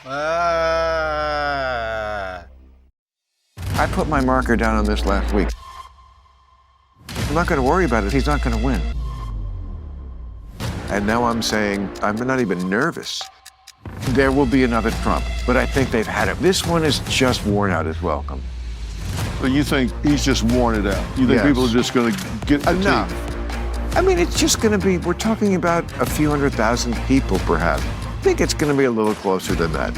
Ah. I put my marker down on this last week. I'm not going to worry about it. He's not going to win. And now I'm saying I'm not even nervous. There will be another Trump, but I think they've had it. This one is just worn out his welcome. So you think he's just worn it out? You think Yes. people are just going to get Enough. fatigued? I mean, it's just going to be, we're talking about a few 100,000 people, perhaps. I think it's going to be a little closer than that.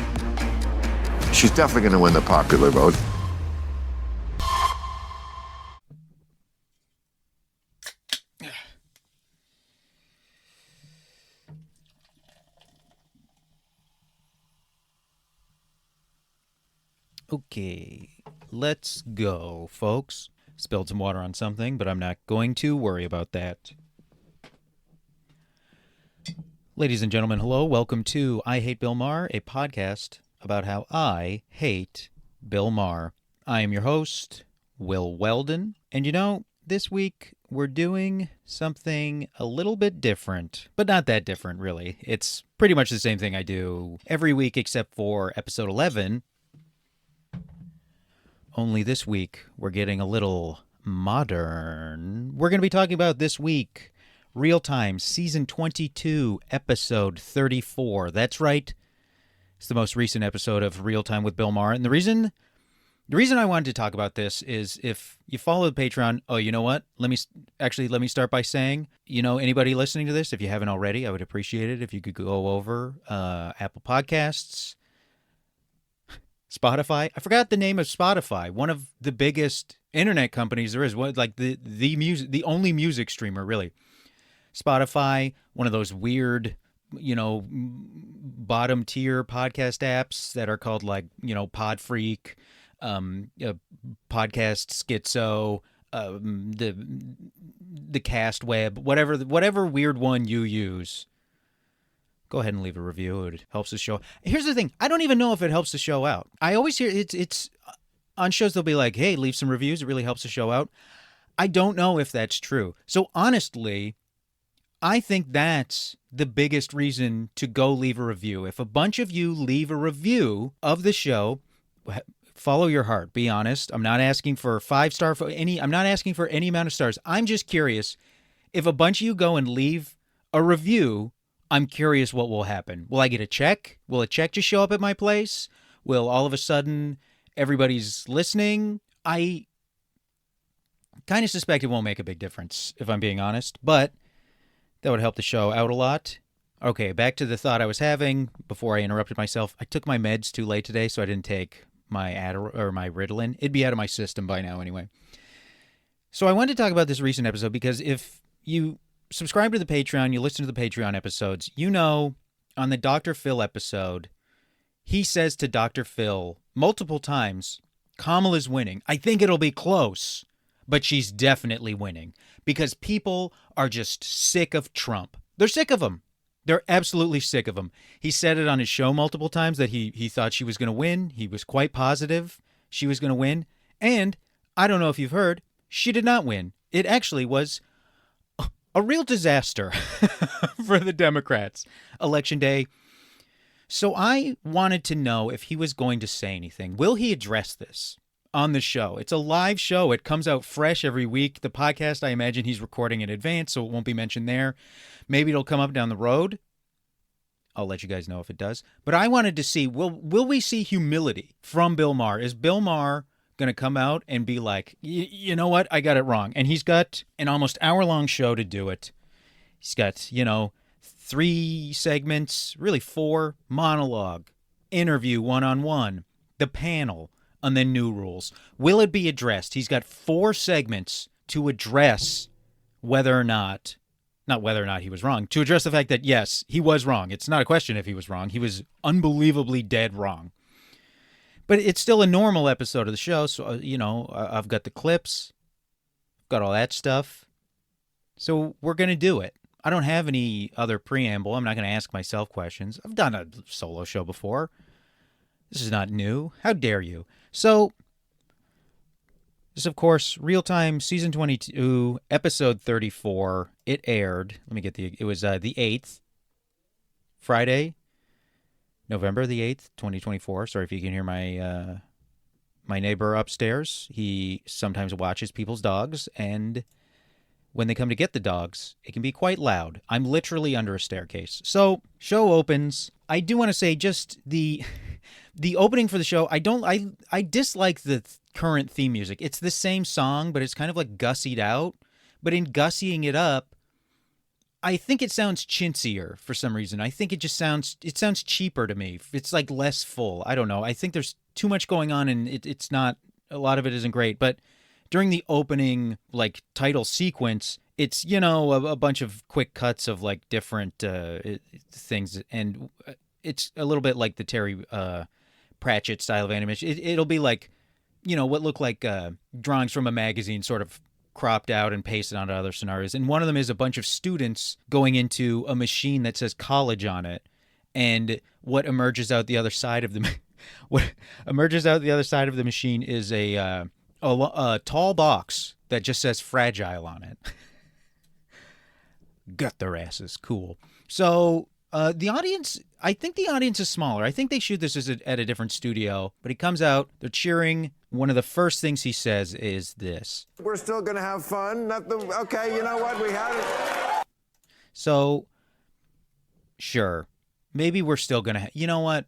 She's definitely going to win the popular vote. Okay, let's go, folks. Spilled some water on something, but I'm not going to worry about that. Ladies and gentlemen, hello. Welcome to I Hate Bill Maher, a podcast about how I hate Bill Maher. I am your host, Will Weldon. And you know, this week we're doing something a little bit different, but not that different, really. It's pretty much the same thing I do every week except for episode 11. Only this week, we're getting a little modern. We're going to be talking about this week, Real Time, Season 22, Episode 34. That's right. It's the most recent episode of Real Time with Bill Maher. And the reason I wanted to talk about this is if you follow the Patreon, oh, you know what? Let me start by saying, you know, anybody listening to this, if you haven't already, I would appreciate it if you could go over Apple Podcasts, Spotify. I forgot the name of Spotify. One of the biggest internet companies there is. Like the only music streamer, really. Spotify, one of those weird, you know, bottom tier podcast apps that are called like, you know, Podfreak, Podcast Schizo, the Cast Web, whatever weird one you use. Go ahead and leave a review. It helps the show. Here's the thing. I don't even know if it helps the show out. I always hear it's on shows they'll be like, hey, leave some reviews. It really helps the show out. I don't know if that's true. So honestly, I think that's the biggest reason to go leave a review. If a bunch of you leave a review of the show, follow your heart. Be honest. I'm not asking for 5-star I'm not asking for any amount of stars. I'm just curious. If a bunch of you go and leave a review, I'm curious what will happen. Will I get a check? Will a check just show up at my place? Will all of a sudden everybody's listening? I kind of suspect it won't make a big difference, if I'm being honest, but that would help the show out a lot. Okay, back to the thought I was having before I interrupted myself. I took my meds too late today, so I didn't take my my Ritalin. It'd be out of my system by now anyway. So I wanted to talk about this recent episode because if you subscribe to the Patreon, you listen to the Patreon episodes, you know, on the Dr. Phil episode, he says to Dr. Phil multiple times, Kamala's winning. I think it'll be close, but she's definitely winning because people are just sick of Trump. They're sick of him. They're absolutely sick of him. He said it on his show multiple times that he thought she was going to win. He was quite positive she was going to win. And I don't know if you've heard, she did not win. It actually was a real disaster for the Democrats election day. So I wanted to know if he was going to say anything. Will he address this on the show? It's a live show. It comes out fresh every week. The podcast, I imagine he's recording in advance, so it won't be mentioned there. Maybe it'll come up down the road. I'll let you guys know if it does. But I wanted to see, will we see humility from Bill Maher? Is Bill Maher going to come out and be like, you know what, I got it wrong? And he's got an almost hour-long show to do it. He's got, 3 segments, really 4, monologue, interview one-on-one, the panel, and then new rules. Will it be addressed? He's got 4 segments to address whether or not he was wrong, to address the fact that, yes, he was wrong. It's not a question if he was wrong. He was unbelievably dead wrong. But it's still a normal episode of the show, so, I've got the clips, got all that stuff. So we're going to do it. I don't have any other preamble. I'm not going to ask myself questions. I've done a solo show before. This is not new. How dare you? So, this, of course, Real Time, Season 22, Episode 34. It aired. It was the 8th, Friday, November the 8th, 2024. Sorry if you can hear my neighbor upstairs. He sometimes watches people's dogs, and when they come to get the dogs, it can be quite loud. I'm literally under a staircase. So, show opens. I do want to say just the opening for the show, I dislike the current theme music. It's the same song, but it's kind of like gussied out. But in gussying it up, I think it sounds chintzier for some reason. I think it sounds cheaper to me. It's like less full. I don't know. I think there's too much going on, and it's not, a lot of it isn't great. But during the opening, like, title sequence, it's, a bunch of quick cuts of, like, different things. And it's a little bit like the Terry Pratchett style of animation. It'll be like, what look like drawings from a magazine sort of cropped out and pasted onto other scenarios. And one of them is a bunch of students going into a machine that says college on it. And what emerges out the other side of the machine is a tall box that just says fragile on it. Gut their asses. Cool. So the audience, I think the audience is smaller. I think they shoot this at a different studio, but he comes out, they're cheering. One of the first things he says is this. We're still going to have fun. Okay, you know what? We had it. So, sure. Maybe we're still going to you know what?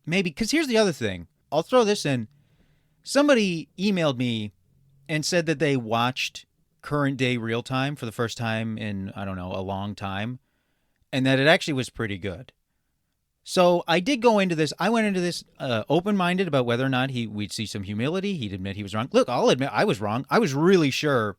Maybe, because here's the other thing. I'll throw this in. Somebody emailed me and said that they watched Current Day Real Time for the first time in, I don't know, a long time, and that it actually was pretty good. So I did go into this. I went into this open-minded about whether or not we'd see some humility. He'd admit he was wrong. Look, I'll admit I was wrong. I was really sure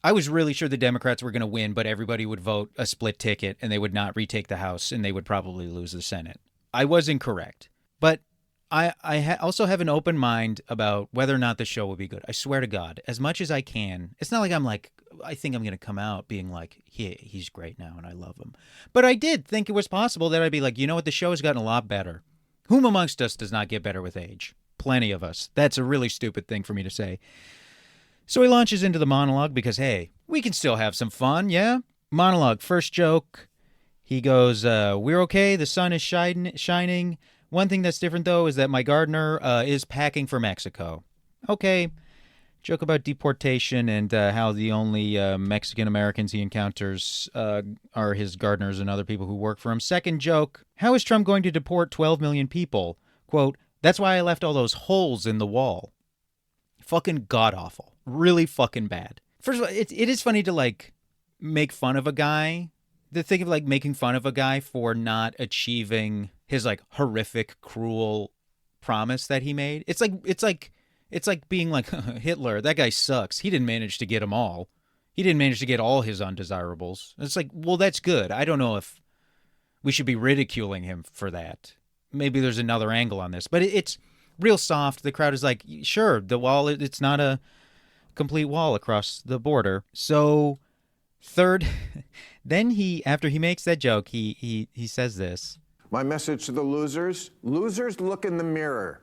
the Democrats were going to win, but everybody would vote a split ticket and they would not retake the House and they would probably lose the Senate. I was incorrect. But I also have an open mind about whether or not the show will be good. I swear to God, as much as I can. It's not like I think I'm going to come out being like, he's great now and I love him. But I did think it was possible that I'd be like, you know what, the show has gotten a lot better. Whom amongst us does not get better with age? Plenty of us. That's a really stupid thing for me to say. So he launches into the monologue because, hey, we can still have some fun, yeah? Monologue, first joke. He goes, we're okay, the sun is shining. One thing that's different, though, is that my gardener is packing for Mexico. Okay. Joke about deportation and how the only Mexican-Americans he encounters are his gardeners and other people who work for him. Second joke, how is Trump going to deport 12 million people? Quote, that's why I left all those holes in the wall. Fucking god-awful. Really fucking bad. First of all, it is funny to, like, make fun of a guy. The thing of, like, making fun of a guy for not achieving his, like, horrific, cruel promise that he made. It's like being like, Hitler, that guy sucks. He didn't manage to get them all. He didn't manage to get all his undesirables. It's like, well, that's good. I don't know if we should be ridiculing him for that. Maybe there's another angle on this. But it's real soft. The crowd is like, sure, the wall, it's not a complete wall across the border. So, third, then after he makes that joke, he says this. My message to the losers, look in the mirror.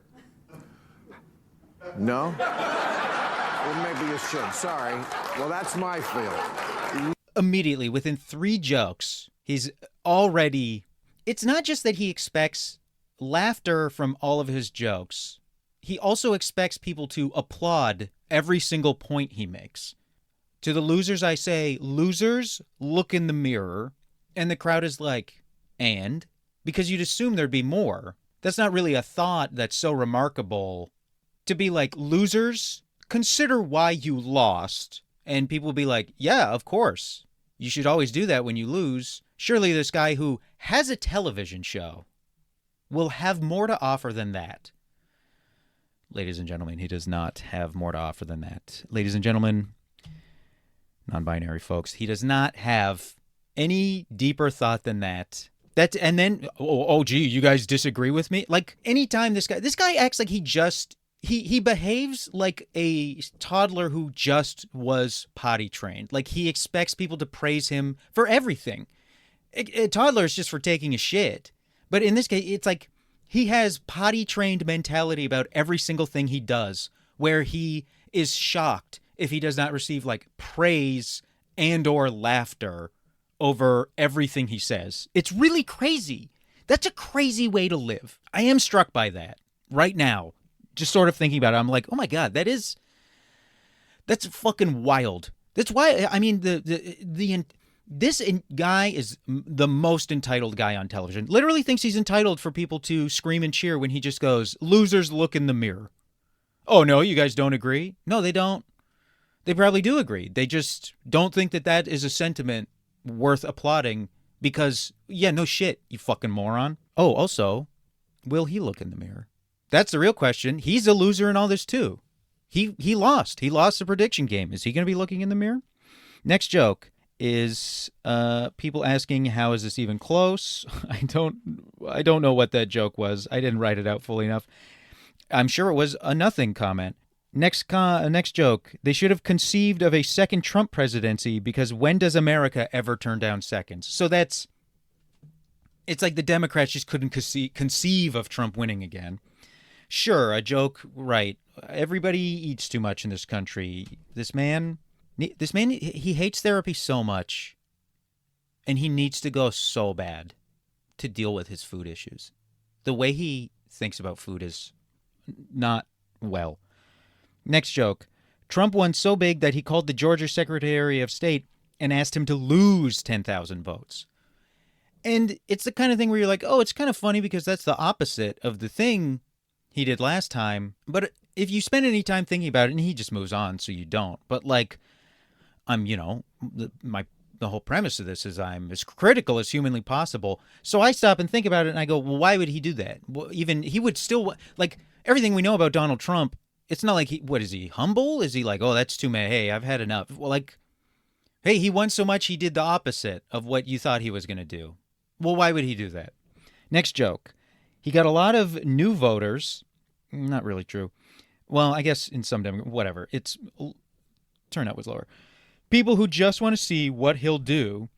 No? Well, maybe you should. Sorry. Well, that's my feeling. Immediately, within 3 jokes, he's already... It's not just that he expects laughter from all of his jokes. He also expects people to applaud every single point he makes. To the losers, I say, losers, look in the mirror. And the crowd is like, and? Because you'd assume there'd be more. That's not really a thought that's so remarkable. To be like, losers, consider why you lost. And people will be like, yeah, of course. You should always do that when you lose. Surely this guy who has a television show will have more to offer than that. Ladies and gentlemen, he does not have more to offer than that. Ladies and gentlemen, non-binary folks, he does not have any deeper thought than that. And then, gee, you guys disagree with me? Like, anytime this guy acts like he behaves like a toddler who just was potty trained. Like, he expects people to praise him for everything. A toddler is just for taking a shit. But in this case, it's like he has potty trained mentality about every single thing he does, where he is shocked if he does not receive, like, praise and or laughter over everything he says. It's really crazy. That's a crazy way to live. I am struck by that right now. Just sort of thinking about it, I'm like, oh my God, that's fucking wild. That's why, I mean, this guy is the most entitled guy on television. Literally thinks he's entitled for people to scream and cheer when he just goes, losers look in the mirror. Oh, no, you guys don't agree? No, they don't. They probably do agree. They just don't think that is a sentiment worth applauding because, yeah, no shit, you fucking moron. Oh, also, will he look in the mirror? That's the real question. He's a loser in all this, too. He lost. He lost the prediction game. Is he going to be looking in the mirror? Next joke is people asking, how is this even close? I don't know what that joke was. I didn't write it out fully enough. I'm sure it was a nothing comment. Next joke. They should have conceived of a second Trump presidency because when does America ever turn down seconds? So it's like the Democrats just couldn't conceive of Trump winning again. Sure, a joke, right. Everybody eats too much in this country. This man, he hates therapy so much, and he needs to go so bad to deal with his food issues. The way he thinks about food is not well. Next joke. Trump won so big that he called the Georgia Secretary of State and asked him to lose 10,000 votes. And it's the kind of thing where you're like, oh, it's kind of funny because that's the opposite of the thing he did last time. But if you spend any time thinking about it, and he just moves on, so you don't. But like, the whole premise of this is I'm as critical as humanly possible. So I stop and think about it, and I go, well, why would he do that? Well, even he would still, like, everything we know about Donald Trump, it's not like what is he, humble? Is he like, oh, that's too many, hey, I've had enough. Well, like, hey, he won so much he did the opposite of what you thought he was going to do. Well, why would he do that? Next joke. He got a lot of new voters. Not really true. Well, I guess in some whatever. Turnout was lower. People who just want to see what he'll do.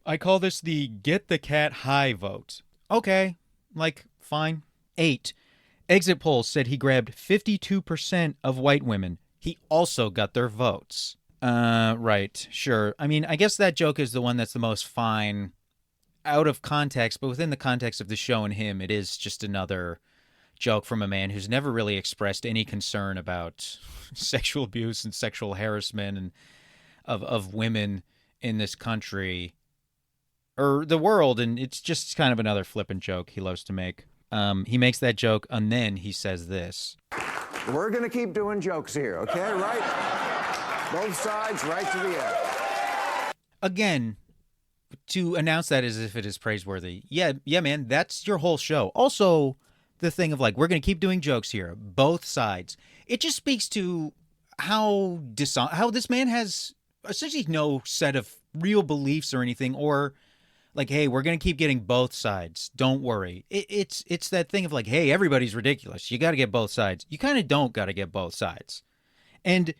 I call this the get the cat high vote. Okay, like, fine. 8. Exit polls said he grabbed 52% of white women. He also got their votes. Right, sure. I mean, I guess that joke is the one that's the most fine out of context, but within the context of the show and him, it is just another joke from a man who's never really expressed any concern about sexual abuse and sexual harassment and of women in this country or the world, and it's just kind of another flippant joke he loves to make. He makes that joke, and then he says this. We're going to keep doing jokes here, okay? Right? Both sides, right to the end. Again, to announce that as if it is praiseworthy. Yeah, man, that's your whole show. Also, the thing of like, we're going to keep doing jokes here, both sides. It just speaks to how this man has essentially no set of real beliefs or anything, or like, hey, we're going to keep getting both sides. Don't worry. It's that thing of like, hey, everybody's ridiculous. You got to get both sides. You kind of don't got to get both sides. And,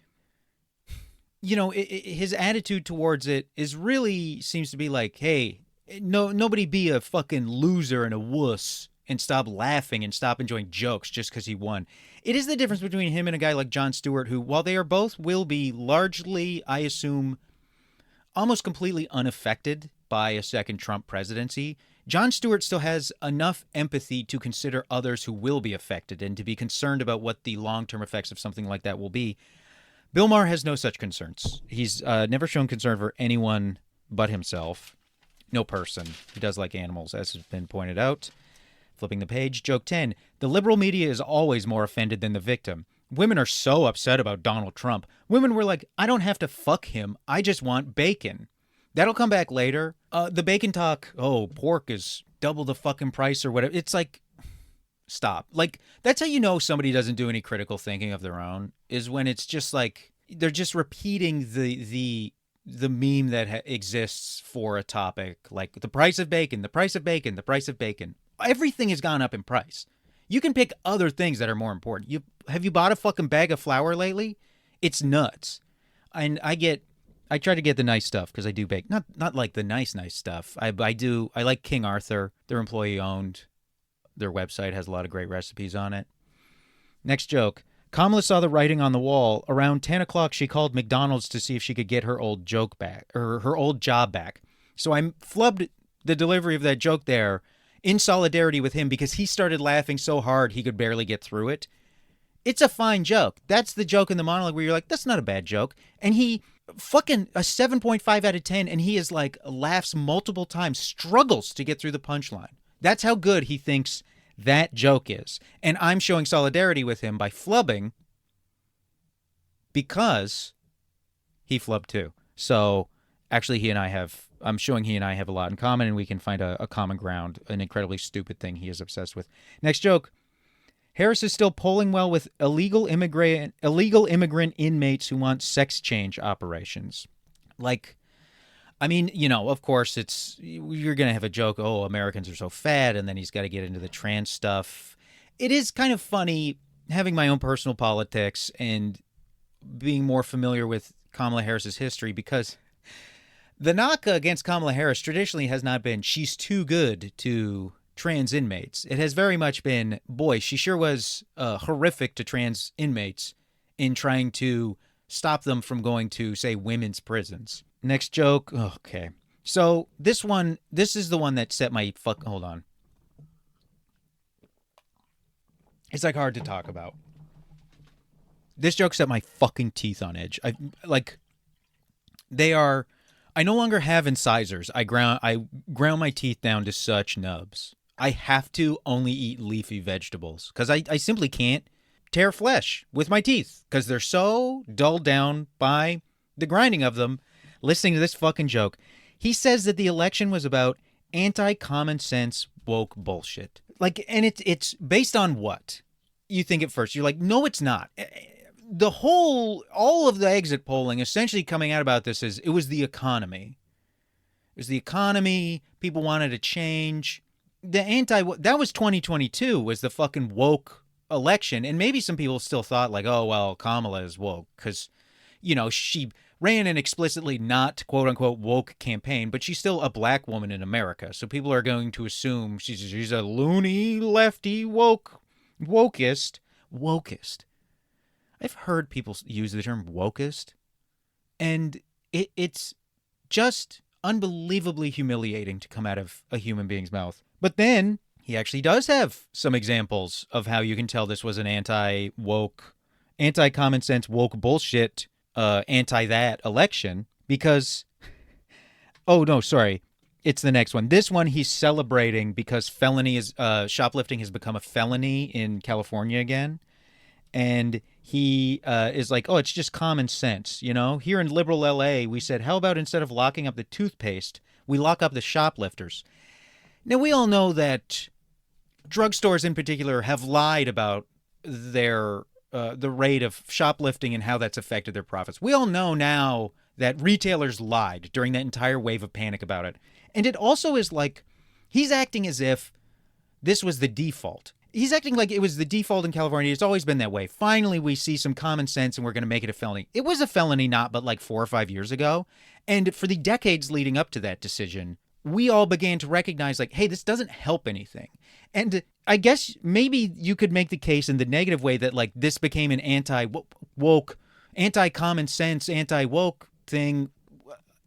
you know, his attitude towards it seems to be like, hey, nobody be a fucking loser and a wuss and stop laughing and stop enjoying jokes just because he won. It is the difference between him and a guy like Jon Stewart, who, while they are both will be largely, I assume, almost completely unaffected by a second Trump presidency, Jon Stewart still has enough empathy to consider others who will be affected and to be concerned about what the long-term effects of something like that will be. Bill Maher has no such concerns. He's never shown concern for anyone but himself. No person. He does like animals, as has been pointed out. Flipping the page, joke 10. The liberal media is always more offended than the victim. Women are so upset about Donald Trump. Women were like, I don't have to fuck him. I just want bacon. That'll come back later. The bacon talk, oh, pork is double the fucking price or whatever. It's like, stop. Like, that's how you know somebody doesn't do any critical thinking of their own, is when it's just like, they're just repeating the meme that exists for a topic, like the price of bacon, the price of bacon, the price of bacon. Everything has gone up in price. You can pick other things that are more important. Have you bought a fucking bag of flour lately? It's nuts. And I try to get the nice stuff because I do bake. Not like the nice stuff. I like King Arthur. They're employee owned. Their website has a lot of great recipes on it. Next joke. Kamala saw the writing on the wall. Around 10 o'clock, she called McDonald's to see if she could get her old joke back, or her old job back. So I flubbed the delivery of that joke there in solidarity with him because he started laughing so hard he could barely get through it. It's a fine joke. That's the joke in the monologue where you're like, that's not a bad joke. And he fucking a 7.5 out of 10, and he is like laughs multiple times, struggles to get through the punchline. That's how good he thinks that joke is. And I'm showing solidarity with him by flubbing because he flubbed too. So actually I'm showing he and I have a lot in common, and we can find a common ground, an incredibly stupid thing he is obsessed with. Next joke. Harris is still polling well with illegal immigrant inmates who want sex change operations. Like, I mean, you know, of course you're going to have a joke, oh, Americans are so fat, and then he's got to get into the trans stuff. It is kind of funny having my own personal politics and being more familiar with Kamala Harris's history, because the knock against Kamala Harris traditionally has not been she's too good to trans inmates. It has very much been, boy, she sure was horrific to trans inmates in trying to stop them from going to, say, women's prisons. Next joke. Okay. So this is the one that set my hold on. It's like hard to talk about. This joke set my fucking teeth on edge. I no longer have incisors. I ground my teeth down to such nubs. I have to only eat leafy vegetables because I simply can't tear flesh with my teeth because they're so dulled down by the grinding of them. Listening to this fucking joke, he says that the election was about anti-common sense woke bullshit. Like, and it's based on what? You think at first, you're like, no, it's not. All of the exit polling essentially coming out about this is it was the economy. It was the economy. People wanted to change. That was 2022 was the fucking woke election. And maybe some people still thought like, oh, well, Kamala is woke because, you know, she ran an explicitly not quote unquote woke campaign, but she's still a black woman in America. So people are going to assume she's a loony, lefty, wokest. I've heard people use the term wokest, and it's just unbelievably humiliating to come out of a human being's mouth. But then he actually does have some examples of how you can tell this was an anti-woke, anti-common sense woke bullshit, anti-that election because, oh no, sorry. It's the next one. This one he's celebrating because shoplifting has become a felony in California again. And he is like, oh, it's just common sense, you know? Here in liberal LA, we said, how about instead of locking up the toothpaste, we lock up the shoplifters? Now, we all know that drugstores in particular have lied about the rate of shoplifting and how that's affected their profits. We all know now that retailers lied during that entire wave of panic about it. And it also is like he's acting as if this was the default. He's acting like it was the default in California. It's always been that way. Finally, we see some common sense and we're going to make it a felony. It was a felony not but like 4 or 5 years ago. And for the decades leading up to that decision, we all began to recognize like, hey, this doesn't help anything. And I guess maybe you could make the case in the negative way that like this became an anti-woke, anti-common sense, anti-woke thing,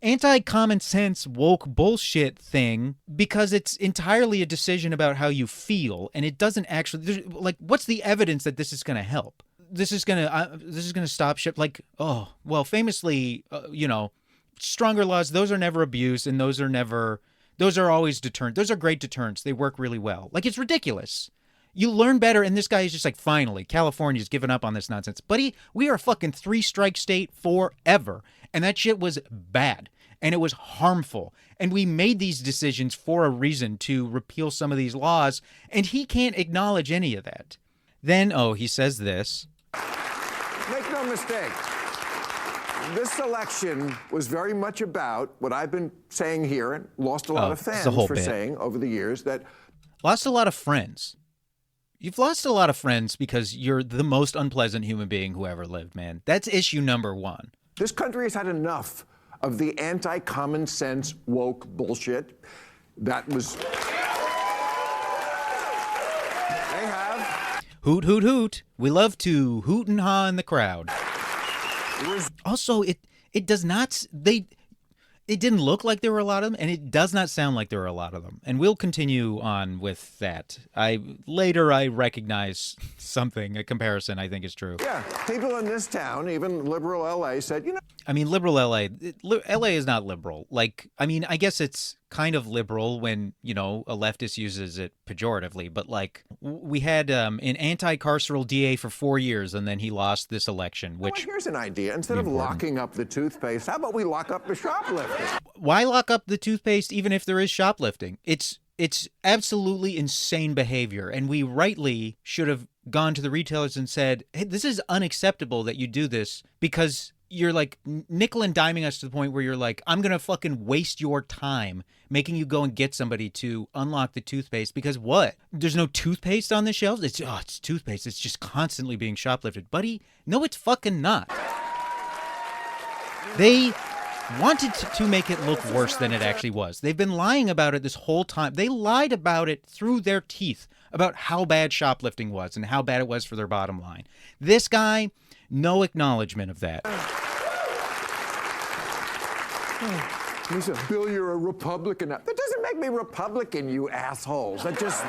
anti-common sense woke bullshit thing because it's entirely a decision about how you feel, and it doesn't actually like what's the evidence that this is going to help? This is going to stop shit. Like, oh, well, famously, you know, stronger laws, those are never abused, and those are always deterrent. Those are great deterrents. They work really well. Like, it's ridiculous. You learn better, and this guy is just like, finally, California's given up on this nonsense. Buddy, we are a fucking 3-strike state forever, and that shit was bad, and it was harmful, and we made these decisions for a reason to repeal some of these laws, and he can't acknowledge any of that. Then, he says this. Make no mistake. This election was very much about what I've been saying here and lost a lot of fans for saying over the years that... Lost a lot of friends. You've lost a lot of friends because you're the most unpleasant human being who ever lived, man. That's issue number one. This country has had enough of the anti-common sense woke bullshit that was... They have. Hoot, hoot, hoot. We love to hoot and haw in the crowd. Also, it does not... it didn't look like there were a lot of them, and it does not sound like there were a lot of them. And we'll continue on with that. Later I recognize something, a comparison I think is true. Yeah, people in this town, even liberal LA, said, I mean, liberal LA is not liberal. Like, I mean, I guess it's kind of liberal when, a leftist uses it pejoratively. But, like, we had an anti-carceral DA for 4 years, and then he lost this election, which... here's an idea. Instead of locking up the toothpaste, how about we lock up the shoplifting? Why lock up the toothpaste even if there is shoplifting? It's absolutely insane behavior, and we rightly should have gone to the retailers and said, hey, this is unacceptable that you do this, because... you're like nickel and diming us to the point where you're like, I'm going to fucking waste your time making you go and get somebody to unlock the toothpaste because what? There's no toothpaste on the shelves? It's toothpaste. It's just constantly being shoplifted. Buddy, no, it's fucking not. They wanted to make it look worse than it actually was. They've been lying about it this whole time. They lied about it through their teeth about how bad shoplifting was and how bad it was for their bottom line. This guy... no acknowledgement of that. He said, Bill, you're a Republican. That doesn't make me Republican, you assholes. That just...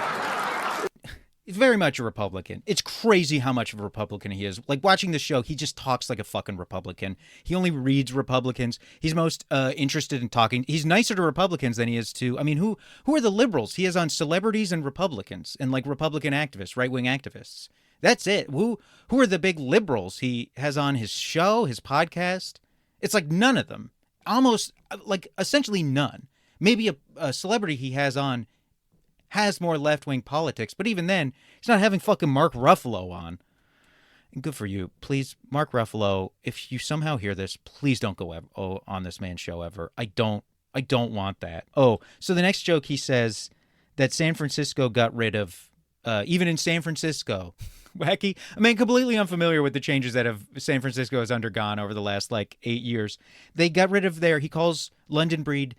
He's very much a Republican. It's crazy how much of a Republican he is. Like, watching the show, he just talks like a fucking Republican. He only reads Republicans. He's most interested in talking. He's nicer to Republicans than he is to... I mean, who are the liberals? He has on celebrities and Republicans and, like, Republican activists, right-wing activists. That's it. Who are the big liberals he has on his show, his podcast? It's like none of them. Almost, like, essentially none. Maybe a celebrity he has on has more left-wing politics, but even then, he's not having fucking Mark Ruffalo on. And good for you. Please, Mark Ruffalo, if you somehow hear this, please don't go on this man's show ever. I don't want that. Oh, so the next joke he says that San Francisco got rid of, even in San Francisco... wacky. I mean, completely unfamiliar with the changes that San Francisco has undergone over the last, 8 years. They got rid of he calls London Breed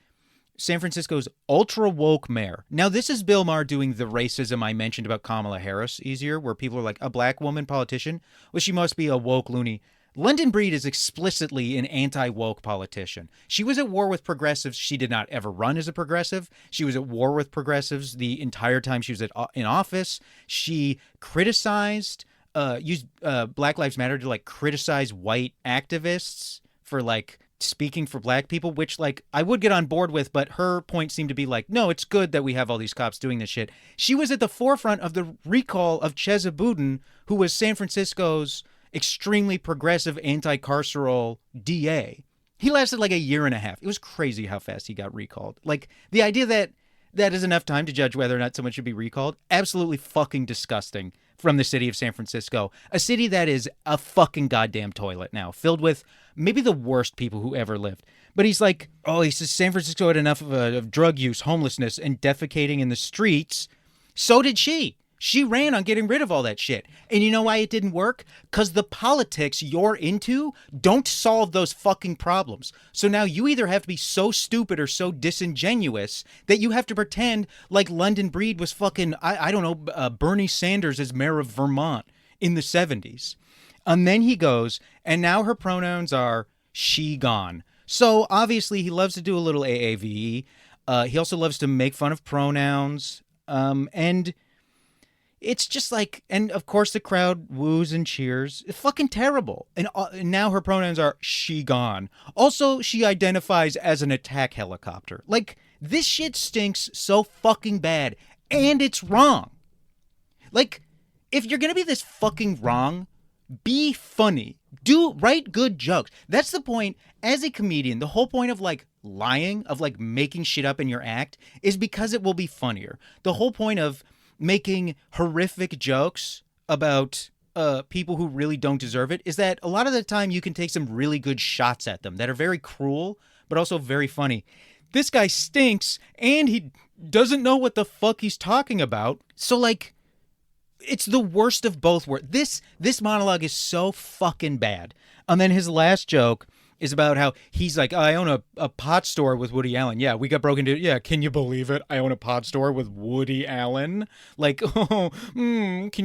San Francisco's ultra-woke mayor. Now, this is Bill Maher doing the racism I mentioned about Kamala Harris easier, where people are like, a black woman politician? Well, she must be a woke loony. London Breed is explicitly an anti-woke politician. She was at war with progressives. She did not ever run as a progressive. She was at war with progressives the entire time she was in office. She criticized, used Black Lives Matter to criticize white activists for speaking for black people, which I would get on board with, but her point seemed to be no, it's good that we have all these cops doing this shit. She was at the forefront of the recall of Chesa Boudin, who was San Francisco's extremely progressive anti-carceral DA. He lasted a year and a half. It was crazy how fast he got recalled. The idea that is enough time to judge whether or not someone should be recalled, absolutely fucking disgusting from the city of San Francisco. A city that is a fucking goddamn toilet now, filled with maybe the worst people who ever lived. But he's he says San Francisco had enough of drug use, homelessness, and defecating in the streets. So did she. She ran on getting rid of all that shit. And you know why it didn't work? Because the politics you're into don't solve those fucking problems. So now you either have to be so stupid or so disingenuous that you have to pretend like London Breed was fucking, I don't know, Bernie Sanders as mayor of Vermont in the 70s. And then he goes, and now her pronouns are she gone. So obviously he loves to do a little AAVE. He also loves to make fun of pronouns. And... it's just and of course the crowd woos and cheers. It's fucking terrible. And now her pronouns are she gone. Also, she identifies as an attack helicopter. This shit stinks so fucking bad. And it's wrong. If you're gonna be this fucking wrong, be funny. Write good jokes. That's the point. As a comedian, the whole point of lying, of making shit up in your act, is because it will be funnier. The whole point of making horrific jokes about people who really don't deserve it is that a lot of the time you can take some really good shots at them that are very cruel, but also very funny. This guy stinks, and he doesn't know what the fuck he's talking about. So, it's the worst of both worlds. This monologue is so fucking bad. And then his last joke is about how he's like, I own a pot store with Woody Allen. Yeah, we got broken into. Yeah, can you believe it? I own a pot store with Woody Allen. Like, can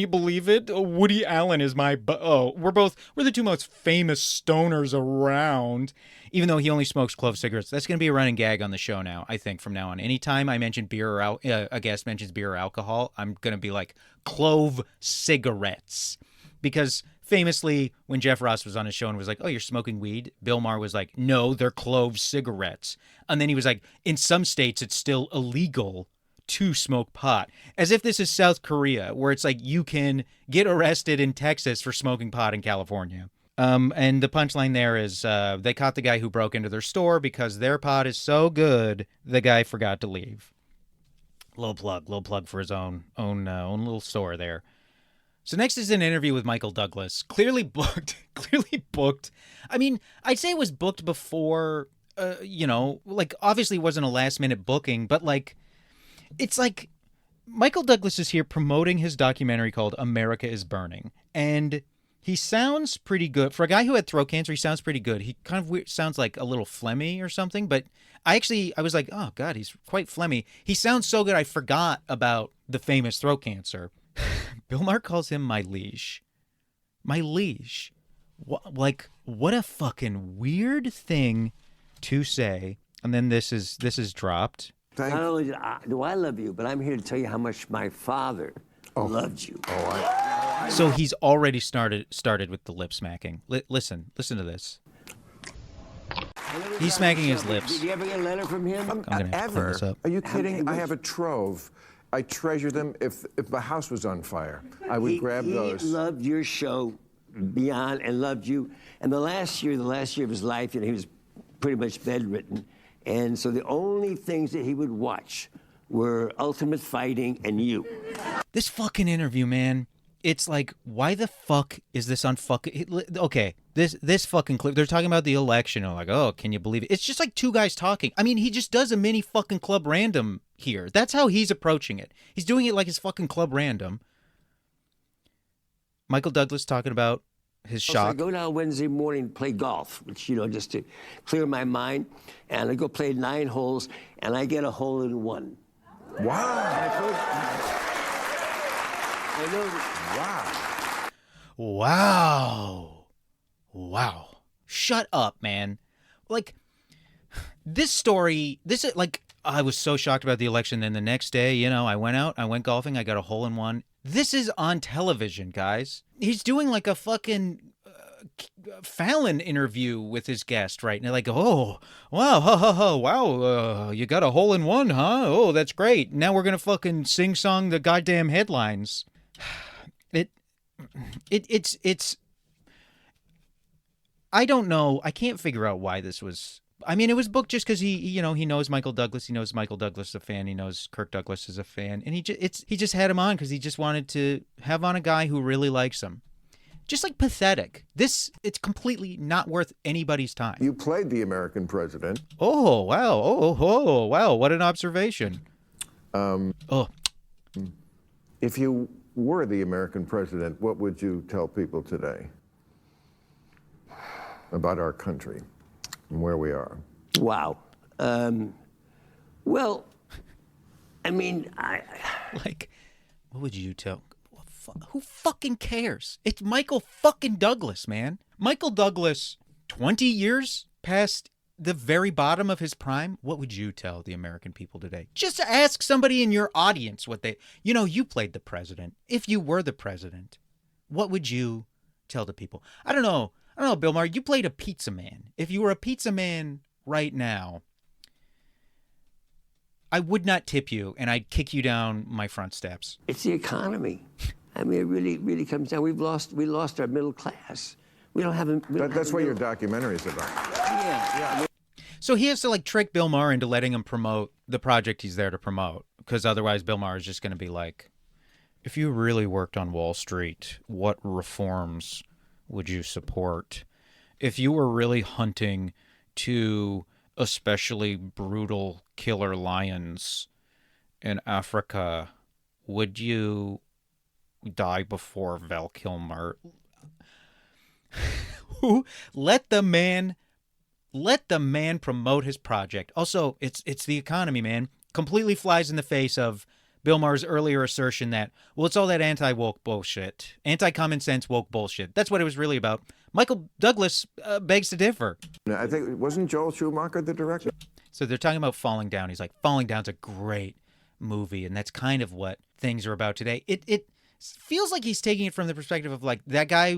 you believe it? Woody Allen is my. We're the two most famous stoners around. Even though he only smokes clove cigarettes, that's going to be a running gag on the show now. I think from now on, anytime I mention beer or a guest mentions beer or alcohol, I'm going to be like clove cigarettes, because famously, when Jeff Ross was on his show and was like, "Oh, you're smoking weed," Bill Maher was like, "No, they're clove cigarettes." And then he was like, "In some states, it's still illegal to smoke pot," as if this is South Korea, where it's like you can get arrested in Texas for smoking pot in California. And the punchline there is they caught the guy who broke into their store because their pot is so good, the guy forgot to leave. Little plug for his own little store there. So next is an interview with Michael Douglas. Clearly booked. I mean, I'd say it was booked before, like obviously it wasn't a last minute booking, but like, it's like Michael Douglas is here promoting his documentary called America is Burning. And he sounds pretty good. For a guy who had throat cancer, he sounds pretty good. He kind of sounds like a little phlegmy or something, but I was like, oh God, he's quite phlegmy. He sounds so good I forgot about the famous throat cancer. Bill Maher calls him my liege. My liege. What a fucking weird thing to say. And then this is dropped. Not only do I love you, but I'm here to tell you how much my father loved you. So he's already started with the lip smacking. Listen to this. He's smacking his lips. Did you ever get a letter from him? I'm gonna have to clean this up. Are you kidding? I have a trove. I treasure them. If my house was on fire, I would grab those. He loved your show beyond and loved you. And the last year of his life, he was pretty much bedridden. And so the only things that he would watch were Ultimate Fighting and you. This fucking interview, man. It's like, why the fuck is this on fucking... Okay, this fucking clip, they're talking about the election. I'm like, oh, can you believe it? It's just like two guys talking. I mean, he just does a mini fucking Club Random here. That's how he's approaching it. He's doing it like his fucking Club Random. Michael Douglas talking about his shock. I go down Wednesday morning to play golf, which, just to clear my mind. And I go play 9 holes, and I get a hole in one. Wow. I know. Wow. Shut up, man. Like, this story, I was so shocked about the election. Then the next day, I went golfing, I got a hole in one. This is on television, guys. He's doing like a fucking Fallon interview with his guest right now. Like, oh, wow, wow, you got a hole in one, huh? Oh, that's great. Now we're going to fucking sing-song the goddamn headlines. It's I don't know. I can't figure out why this was. I mean, it was booked just because he knows Michael Douglas. He knows Michael Douglas is a fan. He knows Kirk Douglas is a fan, and he just had him on because he just wanted to have on a guy who really likes him. Just like pathetic. It's completely not worth anybody's time. You played the American president. Oh wow! Oh wow! What an observation. If you were the American president, what would you tell people today about our country and where we are? Wow. Well, I mean, Like, what would you tell? Who fucking cares? It's Michael fucking Douglas, man. Michael Douglas, 20 years past the very bottom of his prime. What would you tell the American people today? Just ask somebody in your audience what they... you played the president. If you were the president, what would you tell the people? I don't know, Bill Maher, you played a pizza man. If you were a pizza man right now, I would not tip you, and I'd kick you down my front steps. it's the economy. I mean, it really, really comes down. We lost our middle class. We don't have a... That's what your documentary is about. Yeah. So he has to trick Bill Maher into letting him promote the project he's there to promote, because otherwise Bill Maher is just going to be like, if you really worked on Wall Street, what reforms would you support? If you were really hunting to especially brutal killer lions in Africa, would you die before Val Kilmer? Who let the man Let the man promote his project. Also, it's the economy, man. Completely flies in the face of Bill Maher's earlier assertion that, well, it's all that anti-woke bullshit. Anti-common sense woke bullshit. That's what it was really about. Michael Douglas begs to differ. I think, wasn't Joel Schumacher the director? So they're talking about Falling Down. He's like, Falling Down's a great movie, and that's kind of what things are about today. It feels like he's taking it from the perspective of like that guy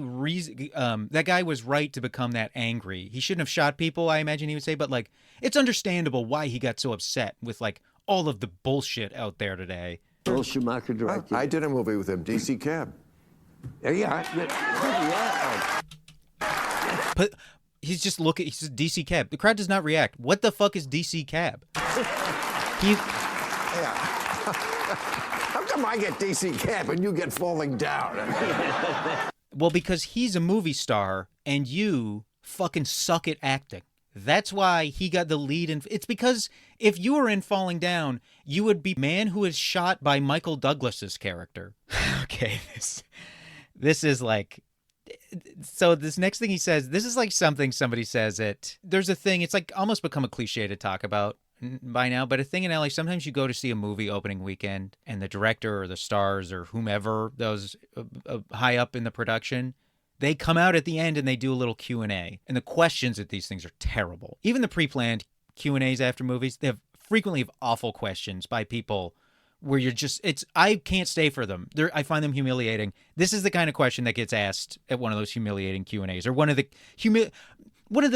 was right to become that angry. He shouldn't have shot people, I imagine he would say, but like it's understandable why he got so upset with like all of the bullshit out there today. Joel Schumacher directed. I did a movie with him, DC Cab. There you are. But he's just DC Cab. The crowd does not react. What the fuck is DC Cab? How come I get DC Cab and you get Falling Down? Well, because he's a movie star and you fucking suck at acting. That's why he got the lead. It's because if you were in Falling Down, you would be man who is shot by Michael Douglas's character. Okay, this is like... So this next thing he says, this is like something somebody says there's a thing, it's like almost become a cliche to talk about by now, but a thing in LA, sometimes you go to see a movie opening weekend and the director or the stars or whomever, those high up in the production, they come out at the end and they do a little Q&A. And the questions at these things are terrible. Even the pre-planned Q&As after movies, they have frequently have awful questions by people where you're just, I can't stay for them. I find them humiliating. This is the kind of question that gets asked at one of those humiliating Q&As, or one of the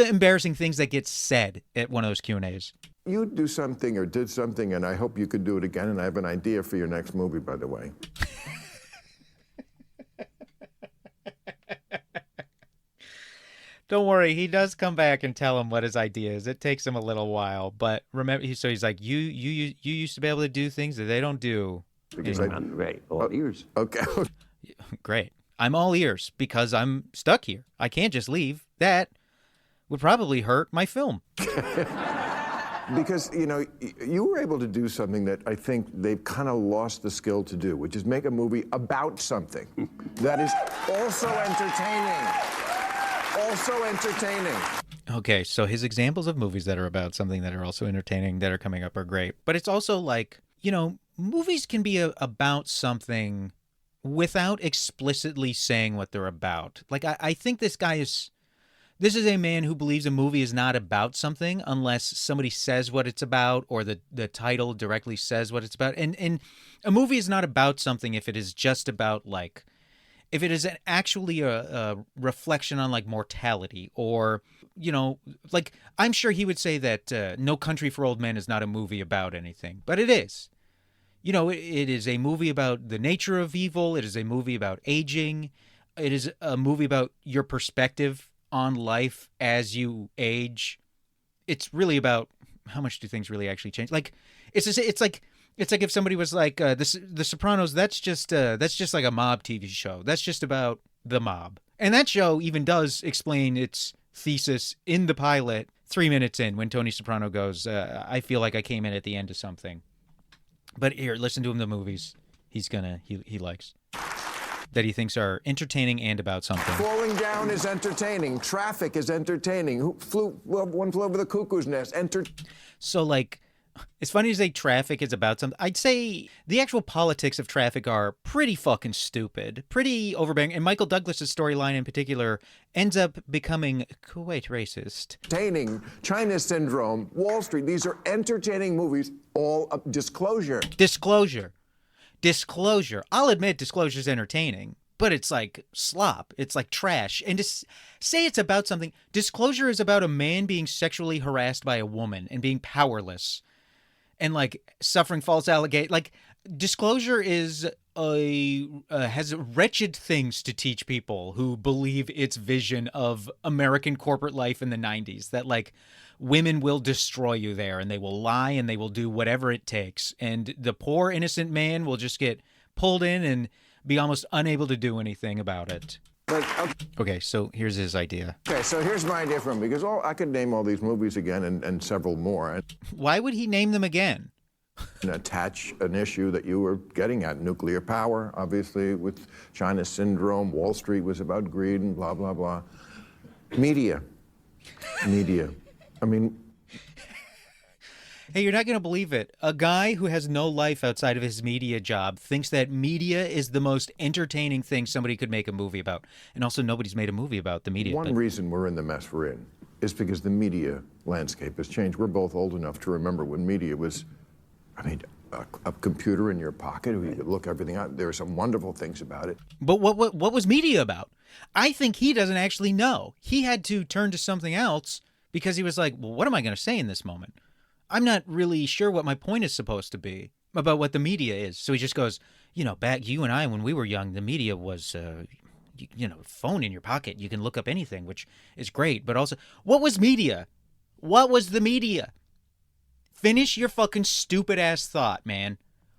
embarrassing things that gets said at one of those Q&As. You do something or did something, and I hope you could do it again, and I have an idea for your next movie, by the way. Don't worry, he does come back and tell him what his idea is. It takes him a little while, but remember, he's like, you used to be able to do things that they don't do. Because I'm right, all ears. Okay. Great. I'm all ears because I'm stuck here. I can't just leave. That would probably hurt my film. Because, you were able to do something that I think they've kind of lost the skill to do, which is make a movie about something that is also entertaining. Okay, so his examples of movies that are about something that are also entertaining that are coming up are great. But it's also like, movies can be about something without explicitly saying what they're about. Like, I think this is a man who believes a movie is not about something unless somebody says what it's about or the title directly says what it's about. And a movie is not about something if it is just about, like, if it is actually a reflection on, like, mortality or, like, I'm sure he would say that No Country for Old Men is not a movie about anything, but it is. It is a movie about the nature of evil. It is a movie about aging. It is a movie about your perspective on life as you age. It's really about how much do things really actually change. Like, it's like if somebody was like, The Sopranos, that's just like a mob TV show. That's just about the mob. And that show even does explain its thesis in the pilot 3 minutes in when Tony Soprano goes, I feel like I came in at the end of something. But here, listen to him, the movies he likes, that he thinks are entertaining and about something. Falling Down is entertaining. Traffic is entertaining. One Flew Over the Cuckoo's Nest. So, like, it's funny to say Traffic is about something. I'd say the actual politics of Traffic are pretty fucking stupid, pretty overbearing. And Michael Douglas's storyline in particular ends up becoming quite racist. Entertaining. China Syndrome. Wall Street. These are entertaining movies. All disclosure. Disclosure. I'll admit Disclosure's entertaining, but it's like slop. It's like trash. And to say it's about something, Disclosure is about a man being sexually harassed by a woman and being powerless and like suffering false allegations. Like, Disclosure is has wretched things to teach people who believe its vision of American corporate life in the 90s, that like women will destroy you there and they will lie and they will do whatever it takes. And the poor innocent man will just get pulled in and be almost unable to do anything about it. Okay, so here's his idea. Okay, so here's my idea for him, because I could name all these movies again and several more. Why would he name them again? And attach an issue that you were getting at. Nuclear power, obviously, with China Syndrome. Wall Street was about greed and blah, blah, blah. Media. I mean, Hey, you're not going to believe it. A guy who has no life outside of his media job thinks that media is the most entertaining thing somebody could make a movie about. And also, nobody's made a movie about the media. one reason we're in the mess we're in is because the media landscape has changed. We're both old enough to remember when media was, I mean, a computer in your pocket where you could look everything up. There are some wonderful things about it. But what was media about? I think he doesn't actually know. He had to turn to something else because he was like, well, what am I going to say in this moment? I'm not really sure what my point is supposed to be about what the media is. So he just goes, back you and I, when we were young, the media was, phone in your pocket. You can look up anything, which is great. But also, what was media? What was the media? Finish your fucking stupid ass thought, man.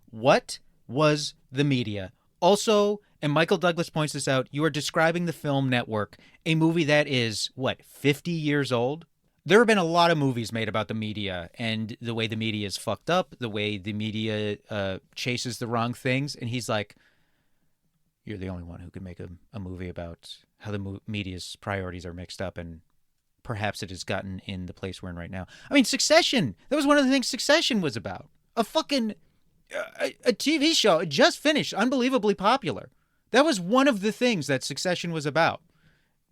What was the media? Also, and Michael Douglas points this out, you are describing the film Network, a movie that is, 50 years old? There have been a lot of movies made about the media and the way the media is fucked up, the way the media chases the wrong things. And he's like, you're the only one who can make a movie about how the media's priorities are mixed up and perhaps it has gotten in the place we're in right now. I mean, Succession. That was one of the things Succession was about. A fucking a TV show. It just finished. Unbelievably popular. That was one of the things that Succession was about.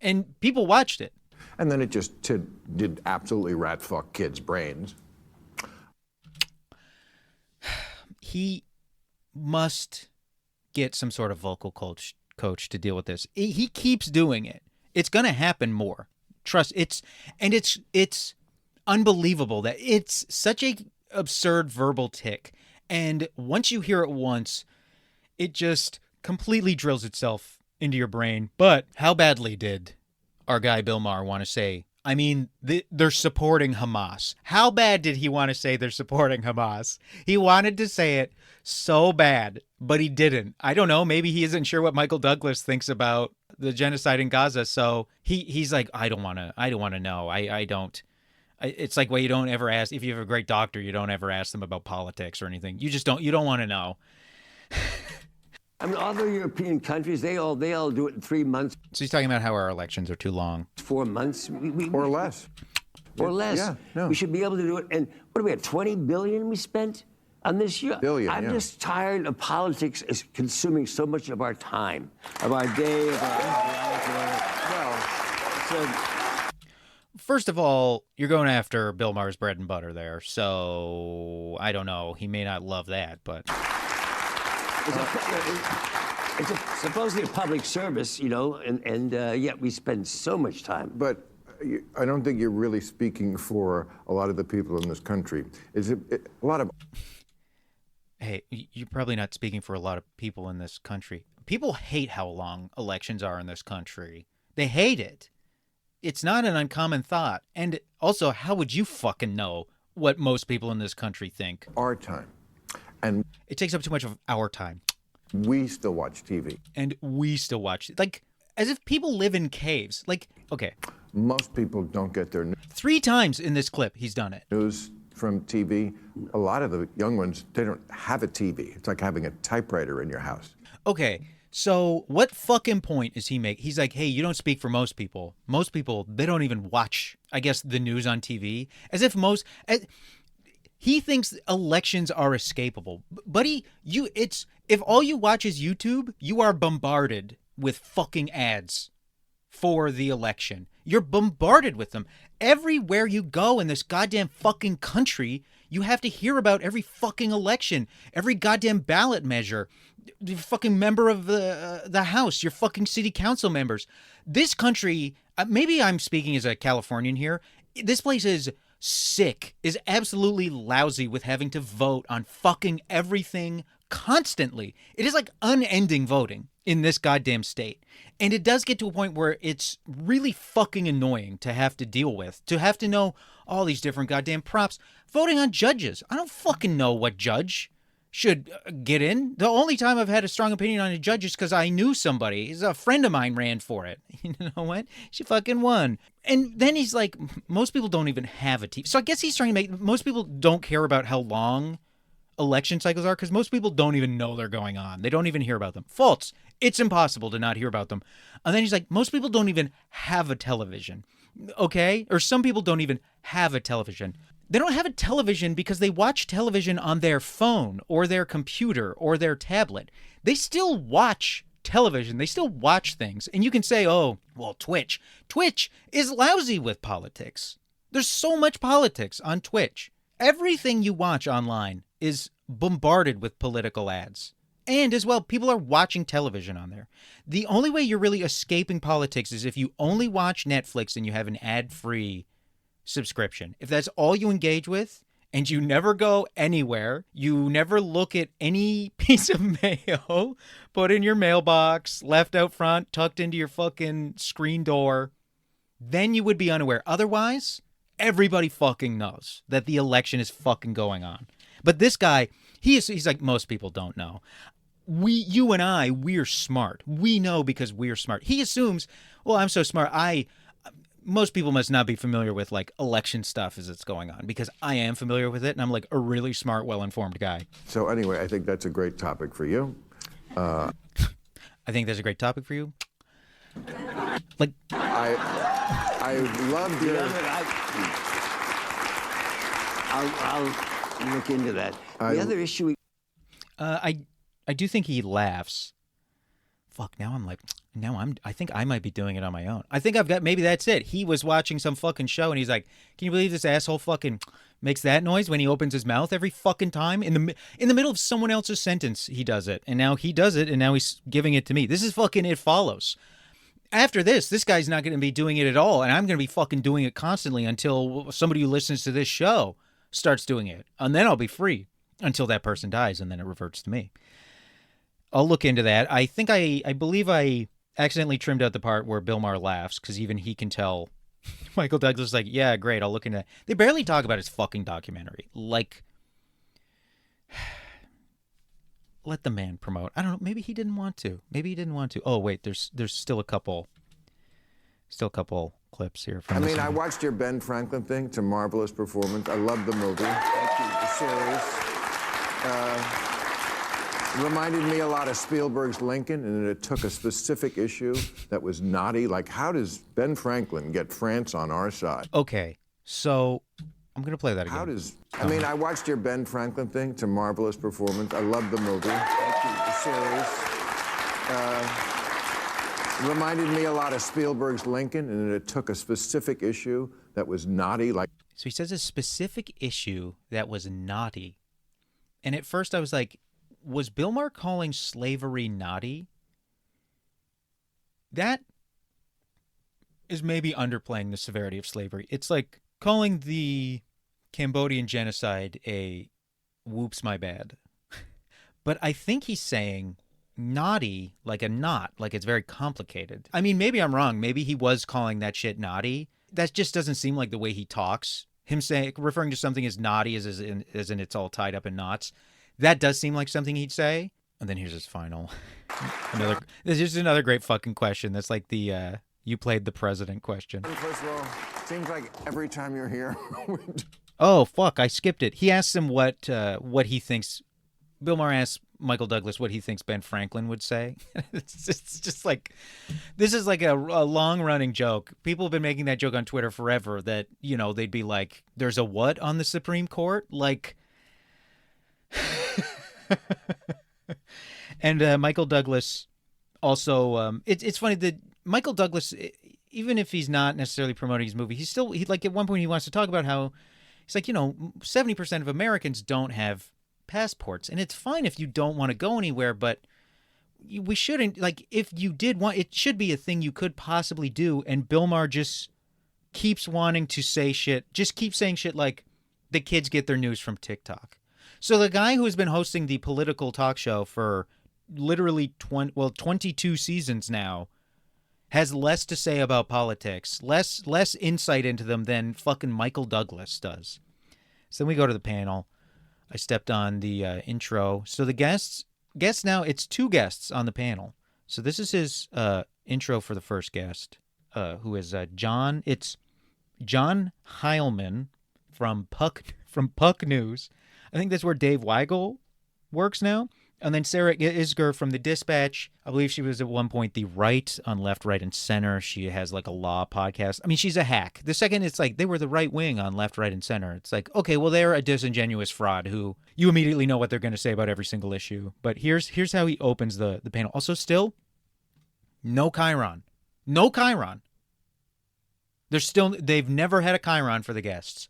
And people watched it. And then it just did absolutely rat fuck kids' brains. He must get some sort of vocal coach to deal with this. He keeps doing it. It's going to happen more. Trust. It's unbelievable that it's such a absurd verbal tick. And once you hear it once, it just completely drills itself into your brain. But how badly did our guy Bill Maher want to say, I mean, they're supporting Hamas. How bad did he want to say they're supporting Hamas? He wanted to say it so bad, but he didn't. I don't know. Maybe he isn't sure what Michael Douglas thinks about the genocide in Gaza. So he's like, I don't want to know. I don't. It's like, well, you don't ever ask, if you have a great doctor, you don't ever ask them about politics or anything. You don't want to know. I mean, other European countries, they all do it in 3 months. So he's talking about how our elections are too long. 4 months. Or less. Or less. Yeah, no. We should be able to do it. And what do we have, 20 billion we spent on this year? Billion, I'm just tired of politics is consuming so much of our time, of our day, of our First of all, you're going after Bill Maher's bread and butter there. So I don't know. He may not love that, but... It's supposedly a public service, and yet we spend so much time. But I don't think you're really speaking for a lot of the people in this country. A lot of... Hey, you're probably not speaking for a lot of people in this country. People hate how long elections are in this country. They hate it. It's not an uncommon thought. And also, how would you fucking know what most people in this country think? Our time. And it takes up too much of our time. We still watch TV. And we still watch, like, as if people live in caves. Like, okay. Most people don't get their 3 times in this clip, he's done it. News from TV. A lot of the young ones, they don't have a TV. It's like having a typewriter in your house. Okay, so what fucking point is he making? He's like, hey, you don't speak for most people. Most people, they don't even watch, I guess, the news on TV. As if he thinks elections are escapable. Buddy, if all you watch is YouTube, you are bombarded with fucking ads for the election. You're bombarded with them. Everywhere you go in this goddamn fucking country, you have to hear about every fucking election, every goddamn ballot measure, the fucking member of the House, your fucking city council members. This country, maybe I'm speaking as a Californian here, this place is sick, is absolutely lousy with having to vote on fucking everything constantly. It is like unending voting in this goddamn state. And it does get to a point where it's really fucking annoying to have to deal with, to have to know all these different goddamn props. Voting on judges. I don't fucking know what judge should get in. The only time I've had a strong opinion on a judge is because I knew somebody. A friend of mine ran for it. You know what? She fucking won. And then he's like, most people don't even have a TV. So I guess he's trying to make, most people don't care about how long election cycles are because most people don't even know they're going on. They don't even hear about them. False. It's impossible to not hear about them. And then he's like, most people don't even have a television. Okay? Or some people don't even have a television. They don't have a television because they watch television on their phone or their computer or their tablet. They still watch television. They still watch things. And you can say, oh, well, Twitch. Twitch is lousy with politics. There's so much politics on Twitch. Everything you watch online is bombarded with political ads. And as well, people are watching television on there. The only way you're really escaping politics is if you only watch Netflix and you have an ad-free subscription. If that's all you engage with and you never go anywhere, you never look at any piece of mail put in your mailbox, left out front, tucked into your fucking screen door, then you would be unaware. Otherwise, everybody fucking knows that the election is fucking going on. But this guy, he's like, most people don't know. You and I, we're smart. We know because we're smart. He assumes, well, I'm so smart. Most people must not be familiar with like election stuff as it's going on because I am familiar with it and I'm like a really smart, well-informed guy. So anyway, I think that's a great topic for you. I think that's a great topic for you. Like, I loved your... I'll look into that. The other issue... I do think he laughs. Fuck, I think I might be doing it on my own. I think maybe that's it. He was watching some fucking show and he's like, can you believe this asshole fucking makes that noise when he opens his mouth every fucking time? In the middle of someone else's sentence, he does it. And now he does it and now he's giving it to me. This is fucking It Follows. After this guy's not going to be doing it at all. And I'm going to be fucking doing it constantly until somebody who listens to this show starts doing it. And then I'll be free until that person dies and then it reverts to me. I'll look into that. I believe I accidentally trimmed out the part where Bill Maher laughs because even he can tell Michael Douglas is like, yeah, great, I'll look into that. They barely talk about his fucking documentary. Like, let the man promote. I don't know. Maybe he didn't want to. Oh, wait, there's still a couple clips here. From I watched your Ben Franklin thing. It's a marvelous performance. I love the movie. The series. Reminded me a lot of Spielberg's Lincoln, and it took a specific issue that was naughty. Like, how does Ben Franklin get France on our side? Okay, so I'm going to play that again. I watched your Ben Franklin thing. It's a marvelous performance. I love the movie. The series. Reminded me a lot of Spielberg's Lincoln, and it took a specific issue that was naughty. So he says a specific issue that was naughty. And at first I was like, was Bill Maher calling slavery naughty? That is maybe underplaying the severity of slavery. It's like calling the Cambodian genocide a whoops my bad. But I think he's saying naughty like a knot, like it's very complicated. I mean, maybe I'm wrong. Maybe he was calling that shit naughty. That just doesn't seem like the way he talks. Him referring to something as naughty as in it's all tied up in knots. That does seem like something he'd say. And then here's his final. This is another great fucking question. That's like the you played the president question. First of all, seems like every time you're here. Oh, fuck, I skipped it. He asks him what he thinks. Bill Maher asks Michael Douglas what he thinks Ben Franklin would say. It's just like, this is like a long-running joke. People have been making that joke on Twitter forever that, they'd be like, there's a what on the Supreme Court? Like... And Michael Douglas also, it's funny that Michael Douglas, even if he's not necessarily promoting his movie, he like at one point he wants to talk about how he's like, 70% of Americans don't have passports, and it's fine if you don't want to go anywhere, but we shouldn't, like, if you did want, it should be a thing you could possibly do. And Bill Maher just keeps wanting to say shit, just keeps saying shit like the kids get their news from TikTok. So the guy who has been hosting the political talk show for literally 22 seasons now has less to say about politics, less insight into them than fucking Michael Douglas does. So then we go to the panel. I stepped on the intro. So the guests now, it's two guests on the panel. So this is his intro for the first guest, who is John. It's John Heilman from Puck News. I think that's where Dave Weigel works now. And then Sarah Isger from the Dispatch. I believe she was at one point the right on Left, Right, and Center. She has like a law podcast. I mean, she's a hack. The second it's like they were the right wing on Left, Right, and Center. It's like, okay, well, they're a disingenuous fraud who you immediately know what they're going to say about every single issue. But here's how he opens the panel. Also, still, no Chiron. No Chiron. They've never had a Chiron for the guests.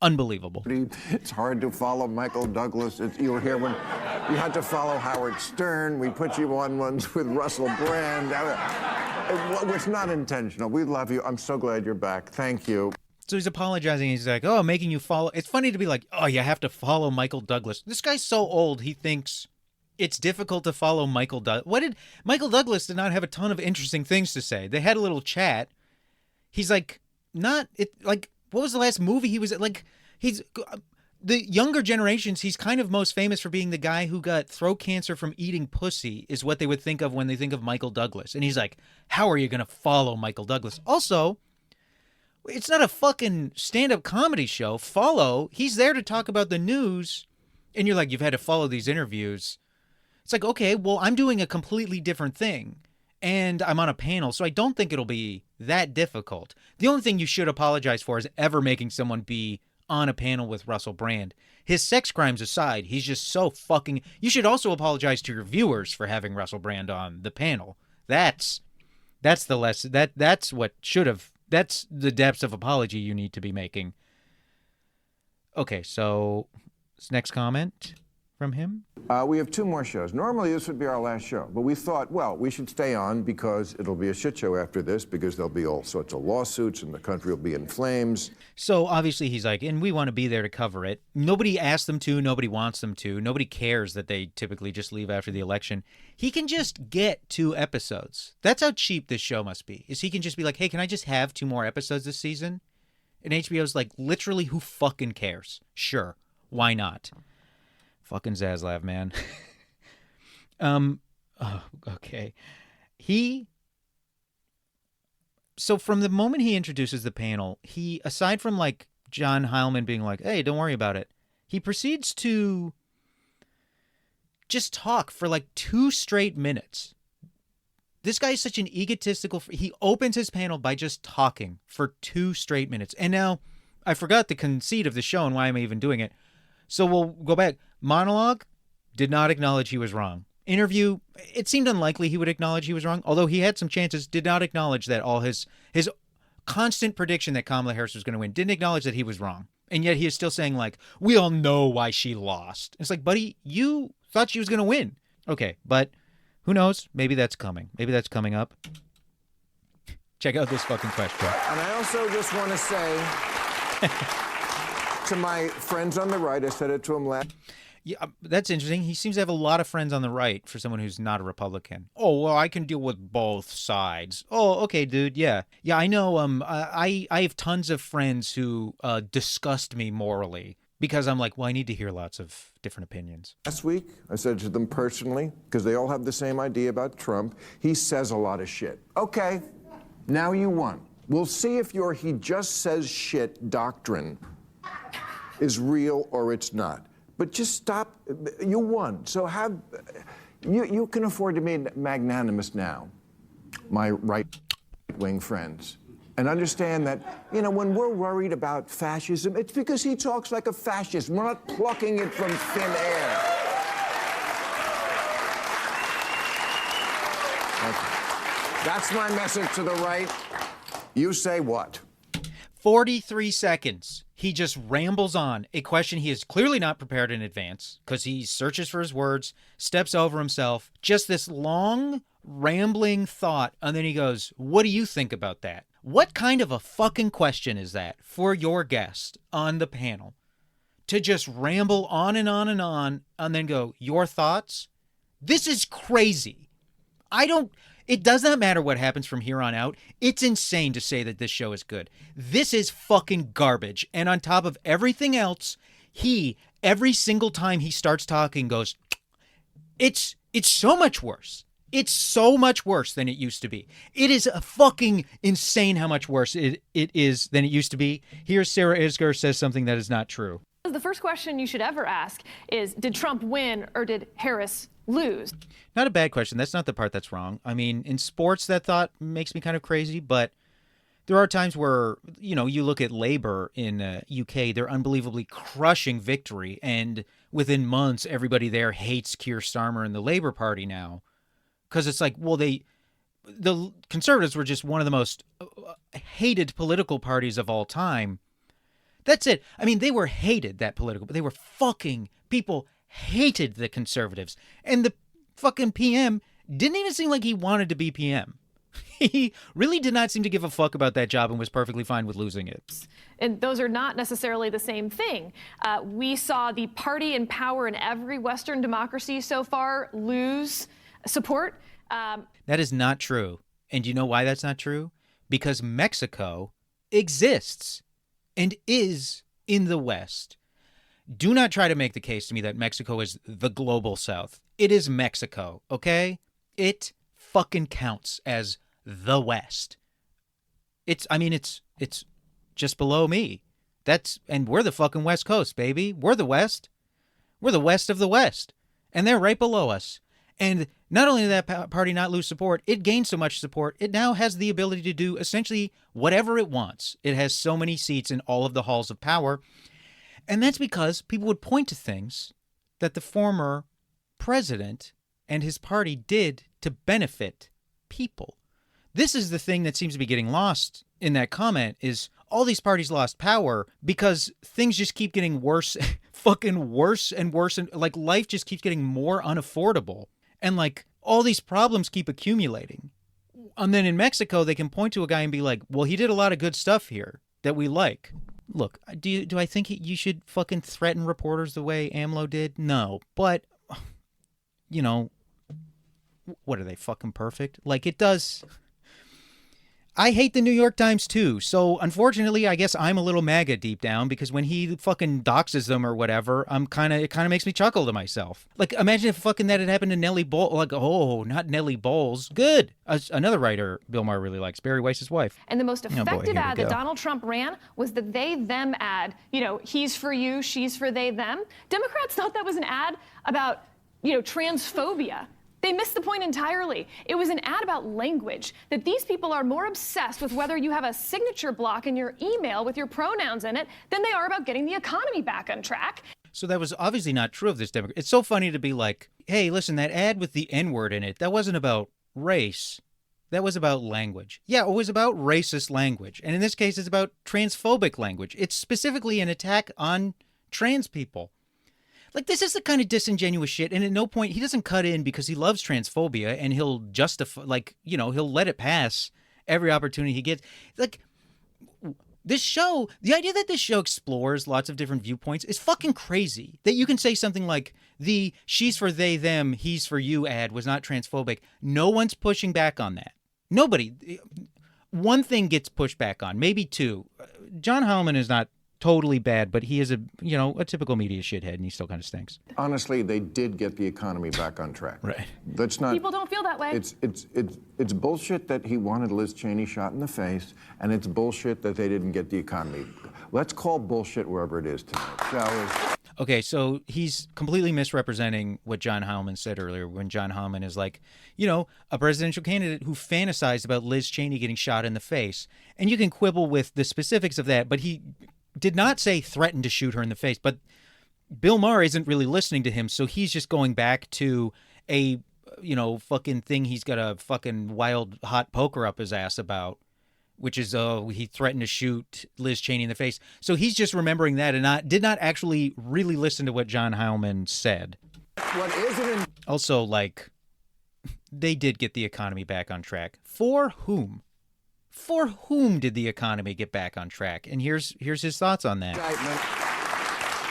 Unbelievable. It's hard to follow Michael Douglas. You were here when you had to follow Howard Stern. We put you on ones with Russell Brand. It was not intentional. We love you. I'm so glad you're back. Thank you. So he's apologizing. He's like, oh, making you follow. It's funny to be like, oh, you have to follow Michael Douglas. This guy's so old, he thinks it's difficult to follow Michael Douglas. Michael Douglas did not have a ton of interesting things to say. They had a little chat. He's like, what was the last movie he was at? Like, he's the younger generations. He's kind of most famous for being the guy who got throat cancer from eating pussy is what they would think of when they think of Michael Douglas. And he's like, how are you going to follow Michael Douglas? Also, it's not a fucking stand-up comedy show. He's there to talk about the news. And you're like, you've had to follow these interviews. It's like, okay, well, I'm doing a completely different thing. And I'm on a panel, so I don't think it'll be that difficult. The only thing you should apologize for is ever making someone be on a panel with Russell Brand. His sex crimes aside, he's just so fucking... You should also apologize to your viewers for having Russell Brand on the panel. That's the lesson. That's what should have... That's the depths of apology you need to be making. Okay, so this next comment from him. We have 2 more shows. Normally, this would be our last show, but we thought, well, we should stay on because it'll be a shit show after this because there'll be all sorts of lawsuits and the country will be in flames. So obviously he's like, and we want to be there to cover it. Nobody asked them to. Nobody wants them to. Nobody cares that they typically just leave after the election. He can just get 2 episodes. That's how cheap this show must be, is he can just be like, hey, can I just have 2 more episodes this season? And HBO's like, literally, who fucking cares? Sure. Why not? Fucking Zaslav, man. Okay. So from the moment he introduces the panel, he, aside from like John Heilman being like, hey, don't worry about it, he proceeds to just talk for like 2 straight minutes. This guy is such an egotistical... He opens his panel by just talking for 2 straight minutes. And now, I forgot the conceit of the show and why I'm even doing it. So we'll go back. Monologue did not acknowledge he was wrong. Interview, it seemed unlikely he would acknowledge he was wrong, although he had some chances, did not acknowledge that all his constant prediction that Kamala Harris was going to win, didn't acknowledge that he was wrong. And yet he is still saying, like, we all know why she lost. It's like, buddy, you thought she was going to win. Okay, but who knows? Maybe that's coming. Maybe that's coming up. Check out this fucking question. And I also just want to say to my friends on the right, I said it to them last... Yeah, that's interesting. He seems to have a lot of friends on the right for someone who's not a Republican. Oh, well, I can deal with both sides. Oh, okay, dude. Yeah. Yeah, I know. I have tons of friends who disgust me morally because I'm like, well, I need to hear lots of different opinions. Last week, I said to them personally, because they all have the same idea about Trump, he says a lot of shit. Okay, now you won. We'll see if your he just says shit doctrine is real or it's not. But just stop. You won. So you can afford to be magnanimous now, my right-wing friends, and understand that, when we're worried about fascism, it's because he talks like a fascist. We're not plucking it from thin air. Okay. That's my message to the right. You say what? 43 seconds. He just rambles on a question he is clearly not prepared in advance because he searches for his words, steps over himself, just this long, rambling thought, and then he goes, what do you think about that? What kind of a fucking question is that for your guest on the panel? To just ramble on and on and on, and then go, your thoughts? This is crazy. It does not matter what happens from here on out. It's insane to say that this show is good. This is fucking garbage. And on top of everything else, every single time he starts talking, goes, it's so much worse. It's so much worse than it used to be. It is a fucking insane how much worse it is than it used to be. Here's Sarah Isger says something that is not true. The first question you should ever ask is, did Trump win or did Harris lose? Not a bad question. That's not the part that's wrong. I mean, in sports, that thought makes me kind of crazy, but there are times where, you know, you look at Labour in UK, they're unbelievably crushing victory, and within months, everybody there hates Keir Starmer and the Labour Party now. Because it's like, well, the Conservatives were just one of the most hated political parties of all time. That's it. I mean, they were hated, that political, but they were fucking, people hated the Conservatives. And the fucking PM didn't even seem like he wanted to be PM. He really did not seem to give a fuck about that job and was perfectly fine with losing it. And those are not necessarily the same thing. We saw the party in power in every Western democracy so far lose support. That is not true. And you know why that's not true? Because Mexico exists and is in the West. Do not try to make the case to me that Mexico is the global South. It is Mexico, okay? It fucking counts as the West. It's just below me. And we're the fucking West Coast, baby. We're the West. We're the West of the West. And they're right below us. And not only did that party not lose support, it gained so much support, it now has the ability to do essentially whatever it wants. It has so many seats in all of the halls of power. And that's because people would point to things that the former president and his party did to benefit people. This is the thing that seems to be getting lost in that comment, is all these parties lost power because things just keep getting worse, fucking worse and worse. And like life just keeps getting more unaffordable. And like all these problems keep accumulating. And then in Mexico, they can point to a guy and be like, well, he did a lot of good stuff here that we like. Look, do I think you should fucking threaten reporters the way AMLO did? No. But, you know, what are they, fucking perfect? Like, it does. I hate the New York Times too, so unfortunately, I guess I'm a little MAGA deep down, because when he fucking doxes them or whatever, it kind of makes me chuckle to myself. Like, imagine if fucking that had happened to Nellie Bowles. Like, oh, not Nellie Bowles. Good. Another writer Bill Maher really likes, Barry Weiss's wife. And the most effective ad that go. Donald Trump ran was the they-them ad. You know, he's for you, she's for they-them. Democrats thought that was an ad about, you know, transphobia. They missed the point entirely. It was an ad about language, that these people are more obsessed with whether you have a signature block in your email with your pronouns in it than they are about getting the economy back on track. So that was obviously not true of this Democrat. It's so funny to be like, hey, listen, that ad with the N-word in it, that wasn't about race. That was about language. Yeah, it was about racist language. And in this case, it's about transphobic language. It's specifically an attack on trans people. Like, this is the kind of disingenuous shit, and at no point, he doesn't cut in because he loves transphobia, and he'll justify, like, you know, he'll let it pass every opportunity he gets. Like, this show, the idea that this show explores lots of different viewpoints is fucking crazy. That you can say something like, the she's for they, them, he's for you ad was not transphobic. No one's pushing back on that. Nobody. One thing gets pushed back on, maybe two. John Hallman is not totally bad, but he is a typical media shithead, and he still kind of stinks. Honestly, they did get the economy back on track. Right. That's not. People don't feel that way. It's bullshit that he wanted Liz Cheney shot in the face, and it's bullshit that they didn't get the economy. Let's call bullshit wherever it is tonight, shall we? Okay, so he's completely misrepresenting what John Hallman said earlier, when John Hallman is like, you know, a presidential candidate who fantasized about Liz Cheney getting shot in the face. And you can quibble with the specifics of that, but he did not say threaten to shoot her in the face. But Bill Maher isn't really listening to him, so he's just going back to a, you know, fucking thing he's got a fucking wild hot poker up his ass about, which is he threatened to shoot Liz Cheney in the face. So he's just remembering that and did not actually really listen to what John Hallman said. What isn't? Also, like, they did get the economy back on track. For whom? For whom did the economy get back on track? And here's his thoughts on that. Indictment.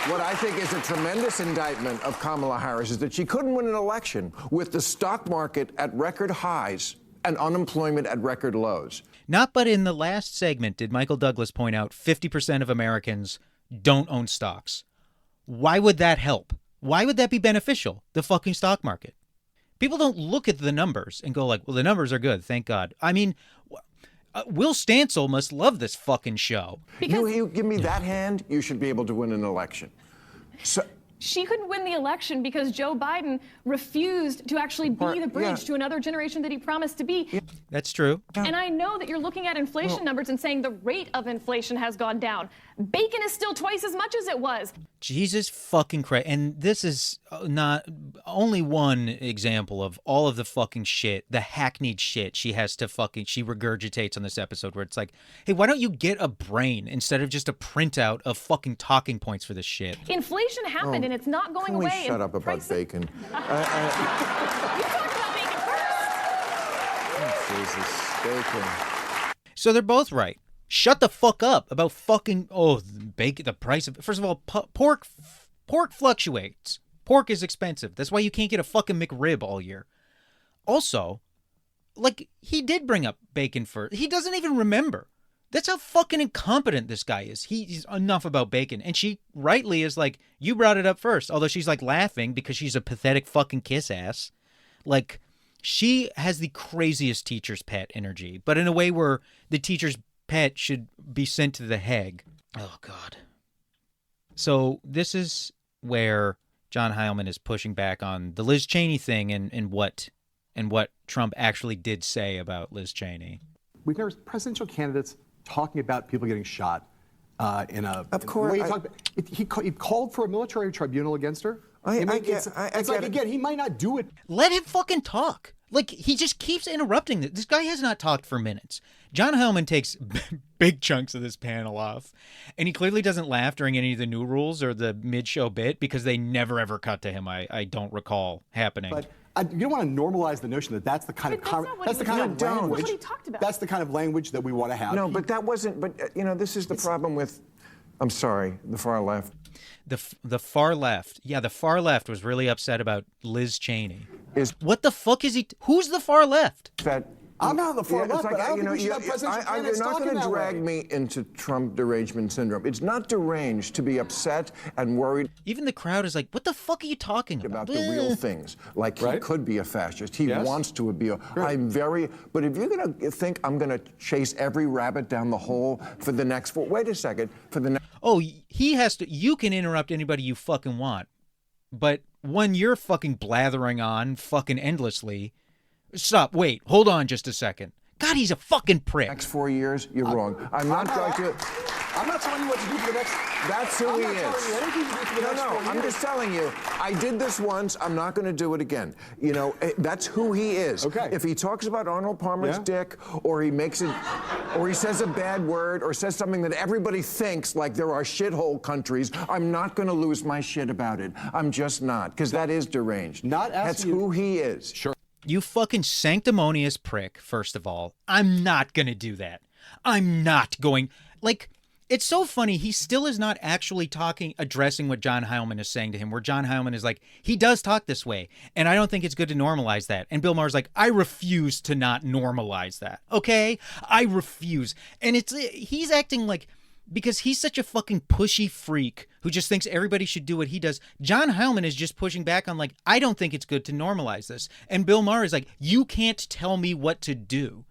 What I think is a tremendous indictment of Kamala Harris is that she couldn't win an election with the stock market at record highs and unemployment at record lows. Not but in the last segment did Michael Douglas point out 50% of Americans don't own stocks. Why would that help? Why would that be beneficial, the fucking stock market? People don't look at the numbers and go like, well, the numbers are good, thank God. I mean, Will Stancil must love this fucking show. You give me that hand, you should be able to win an election. She couldn't win the election because Joe Biden refused to actually be the bridge to another generation that he promised to be. That's true. And I know that you're looking at inflation numbers and saying the rate of inflation has gone down. Bacon is still twice as much as it was. Jesus fucking Christ. And this is not only one example of all of the fucking shit, the hackneyed shit she regurgitates on this episode where it's like, hey, why don't you get a brain instead of just a printout of fucking talking points for this shit? Inflation happened and it's not going Can we away. shut up about bacon? You talked about bacon first. Jesus, bacon. So they're both right. Shut the fuck up about fucking bacon. The price of first of all, pork fluctuates. Pork is expensive. That's why you can't get a fucking McRib all year. Also, like he did bring up bacon first. He doesn't even remember. That's how fucking incompetent this guy is. He's enough about bacon, and she rightly is like, you brought it up first. Although she's like laughing because she's a pathetic fucking kiss ass. Like she has the craziest teacher's pet energy, but in a way where the teacher's pet should be sent to the Hague. Oh, God. So this is where John Heilman is pushing back on the Liz Cheney thing and what Trump actually did say about Liz Cheney. We've never presidential candidates talking about people getting shot in a. Of course, he called for a military tribunal against her. Again, he might not do it. Let him fucking talk. Like, he just keeps interrupting. This guy has not talked for minutes. John Heilman takes big chunks of this panel off, and he clearly doesn't laugh during any of the new rules or the mid-show bit because they never, ever cut to him. I don't you don't want to normalize the notion that that's the kind of language. What he talked about. That's the kind of language that we want to have. No, but that wasn't. But this is the problem with. I'm sorry, the far left. The far left. Yeah, the far left was really upset about Liz Cheney. What the fuck is he? Who's the far left? I'm not on the far left, but I don't think we should have presidential candidates you're not talking going to that drag way. me into Trump derangement syndrome. It's not deranged to be upset and worried. Even the crowd is like, what the fuck are you talking about? The real things. Like he could be a fascist. He wants to be but if you're going to think I'm going to chase every rabbit down the hole for the next wait a second, for the next. Oh, he has to, you can interrupt anybody you fucking want. But when you're fucking blathering on fucking endlessly, stop, wait, hold on just a second. God, he's a fucking prick. Next 4 years, you're wrong. I'm not telling you what to do for the next. That's who he is. I'm just telling you. I did this once. I'm not going to do it again. That's who he is. Okay. If he talks about Arnold Palmer's dick, or he makes it, or he says a bad word, or says something that everybody thinks like there are shithole countries, I'm not going to lose my shit about it. I'm just not, because that is deranged. That's who he is. Sure. You fucking sanctimonious prick, first of all. I'm not going to do that. I'm not going. Like, it's so funny. He still is not actually addressing what John Heilman is saying to him, where John Heilman is like, he does talk this way, and I don't think it's good to normalize that. And Bill Maher's like, I refuse to not normalize that. Okay? I refuse. And he's acting like, because he's such a fucking pushy freak who just thinks everybody should do what he does. John Heilman is just pushing back on like, I don't think it's good to normalize this. And Bill Maher is like, you can't tell me what to do.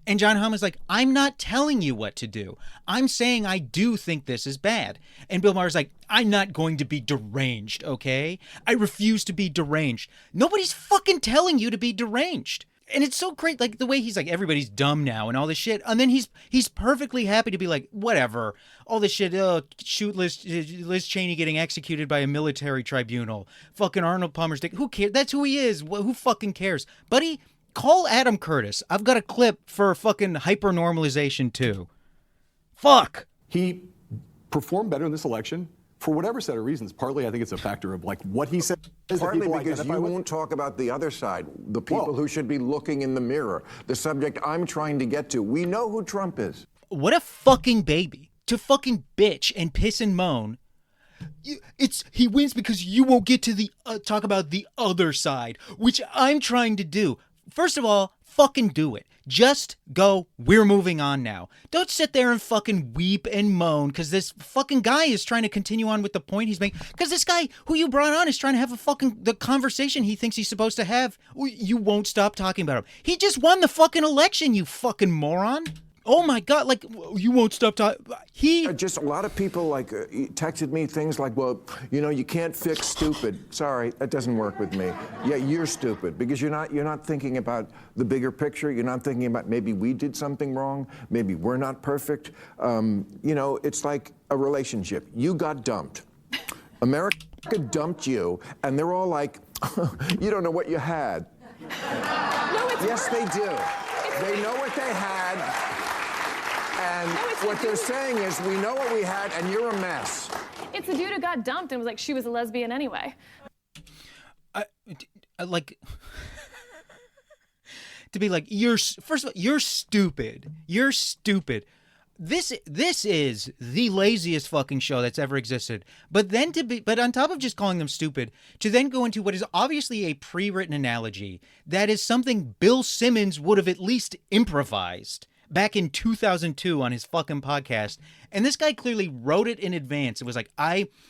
And John Heilman's like, I'm not telling you what to do. I'm saying I do think this is bad. And Bill Maher's like, I'm not going to be deranged, okay? I refuse to be deranged. Nobody's fucking telling you to be deranged. And it's so great, like the way he's like, everybody's dumb now and all this shit. And then he's perfectly happy to be like, whatever, all this shit, shoot Liz Cheney getting executed by a military tribunal. Fucking Arnold Palmer's dick. Who cares? That's who he is. Who fucking cares? Buddy, call Adam Curtis. I've got a clip for fucking hypernormalization too. Fuck. He performed better in this election. For whatever set of reasons, partly I think it's a factor of like what he said. Partly because you won't talk about the other side, the people who should be looking in the mirror, the subject I'm trying to get to. We know who Trump is. What a fucking baby to fucking bitch and piss and moan. He wins because you won't get to talk about the other side, which I'm trying to do. First of all, fucking do it. Just go, we're moving on now. Don't sit there and fucking weep and moan because this fucking guy is trying to continue on with the point he's making. Because this guy who you brought on is trying to have the conversation he thinks he's supposed to have. You won't stop talking about him. He just won the fucking election, you fucking moron. Oh my God, like, you won't stop talking. Just a lot of people texted me things like, well, you can't fix stupid. Sorry, that doesn't work with me. Yeah, you're stupid because you're not thinking about the bigger picture. You're not thinking about maybe we did something wrong. Maybe we're not perfect. It's like a relationship. You got dumped. America dumped you, and they're all like, you don't know what you had. No, it's Yes, worse. they do. They know what they had. And what they're saying is, we know what we had, and you're a mess. It's a dude who got dumped and was like, she was a lesbian anyway. Like, to be like, first of all, you're stupid. You're stupid. This is the laziest fucking show that's ever existed. But on top of just calling them stupid, to then go into what is obviously a pre-written analogy that is something Bill Simmons would have at least improvised back in 2002 on his fucking podcast. And this guy clearly wrote it in advance. It was like,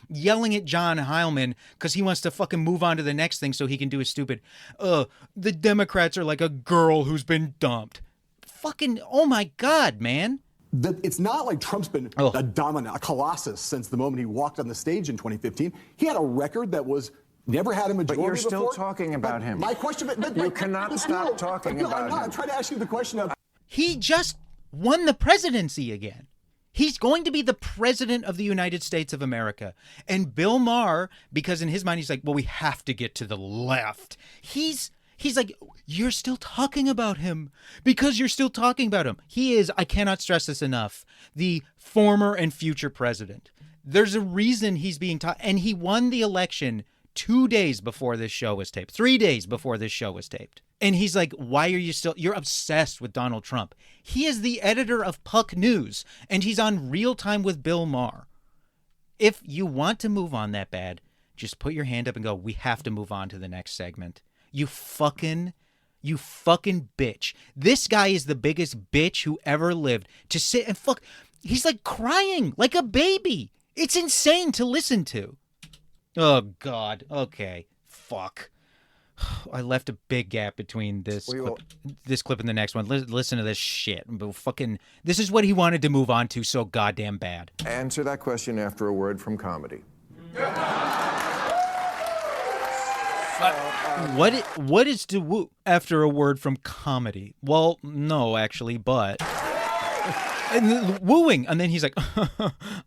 yelling at John Heilman because he wants to fucking move on to the next thing so he can do his stupid, the Democrats are like a girl who's been dumped. Fucking, oh my God, man. It's not like Trump's been a dominant, a colossus since the moment he walked on the stage in 2015. He had a record that was never had a majority But you're still before. talking about him. My question, You cannot stop talking about him. I'm trying to ask you the question of. He just won the presidency again. He's going to be the president of the United States of America. And Bill Maher, because in his mind, he's like, well, we have to get to the left. He's like, you're still talking about him because you're still talking about him. He is, I cannot stress this enough, the former and future president. There's a reason he's being taught. And he won the election 2 days before this show was taped, 3 days before this show was taped. And he's like, why are you you're obsessed with Donald Trump. He is the editor of Puck News, and he's on Real Time with Bill Maher. If you want to move on that bad, just put your hand up and go, we have to move on to the next segment. You fucking bitch. This guy is the biggest bitch who ever lived. To sit and he's like crying like a baby. It's insane to listen to. Oh, God. Okay. Fuck. I left a big gap between this clip and the next one. Listen to this shit. This is what he wanted to move on to so goddamn bad. Answer that question after a word from comedy. What is to woo after a word from comedy? Well, no, actually, but... And wooing, and then he's like,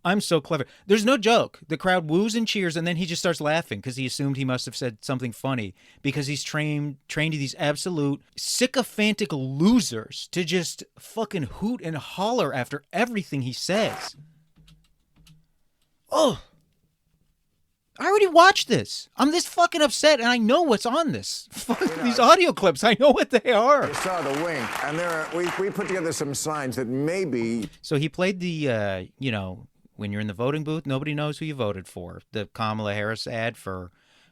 I'm so clever. There's no joke. The crowd woos and cheers, and then he just starts laughing because he assumed he must have said something funny because he's trained to these absolute sycophantic losers to just fucking hoot and holler after everything he says. Oh. I already watched this. I'm this fucking upset, and I know what's on this. These audio clips, I know what they are. You saw the wink, and we put together some signs that maybe... So he played the, when you're in the voting booth, nobody knows who you voted for. The Kamala Harris ad for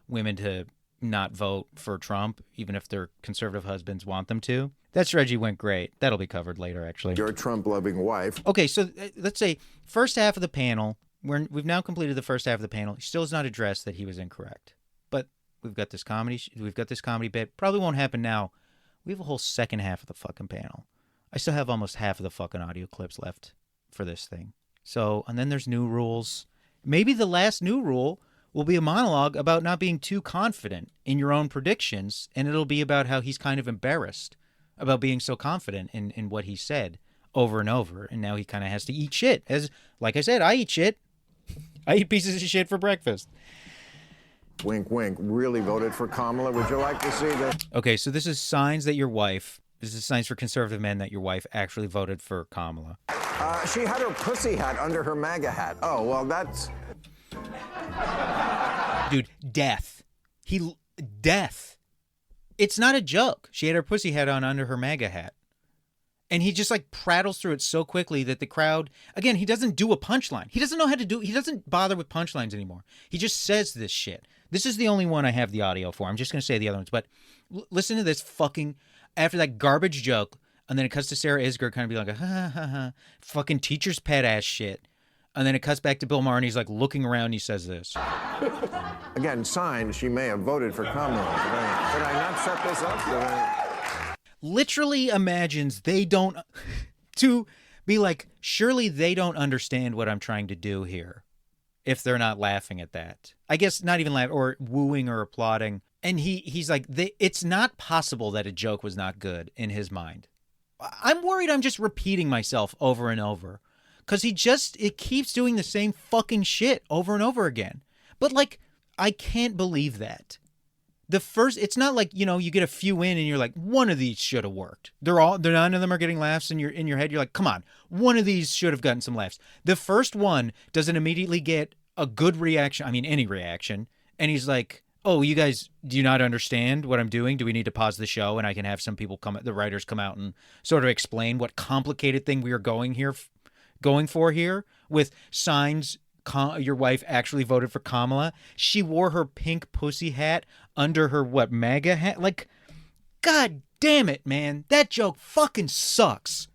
women to not vote for Trump, even if their conservative husbands want them to. That strategy went great. That'll be covered later, actually. Your Trump-loving wife. Okay, so let's say first half of the panel... We've now completed the first half of the panel. He still has not addressed that he was incorrect. But we've got this comedy bit. Probably won't happen now. We have a whole second half of the fucking panel. I still have almost half of the fucking audio clips left for this thing. So, and then there's new rules. Maybe the last new rule will be a monologue about not being too confident in your own predictions, and it'll be about how he's kind of embarrassed about being so confident in what he said over and over, and now he kind of has to eat shit. As, like I said, I eat shit. I eat pieces of shit for breakfast. Wink, wink. Really voted for Kamala. Would you like to see this? Okay, so this is signs for conservative men that your wife actually voted for Kamala. She had her pussy hat under her MAGA hat. Oh, well, that's... Dude, death. Death. It's not a joke. She had her pussy hat on under her MAGA hat. And he just like prattles through it so quickly that the crowd, again, he doesn't do a punchline. He doesn't know how to he doesn't bother with punchlines anymore. He just says this shit. This is the only one I have the audio for. I'm just going to say the other ones. But listen to this fucking, after that garbage joke, and then it cuts to Sarah Isgur kind of be like, ha, ha, ha, fucking teacher's pet ass shit. And then it cuts back to Bill Maher, and he's like looking around, and he says this. Again, signs she may have voted for Kamala. Did I not set this up? Literally imagines they don't, to be like, surely they don't understand what I'm trying to do here if they're not laughing at that. I guess not even laughing or wooing or applauding. And he's like, it's not possible that a joke was not good in his mind. I'm worried I'm just repeating myself over and over because it keeps doing the same fucking shit over and over again. But like, I can't believe that. It's not like, you get a few in and you're like, one of these should have worked. None of them are getting laughs in your head. You're like, come on, one of these should have gotten some laughs. The first one doesn't immediately get a good reaction. I mean, any reaction. And he's like, oh, you guys, do you not understand what I'm doing? Do we need to pause the show? And I can have some people the writers come out and sort of explain what complicated thing we are going for here with signs. Your wife actually voted for Kamala. She wore her pink pussy hat under her MAGA hat. Like, God damn it, man. That joke fucking sucks.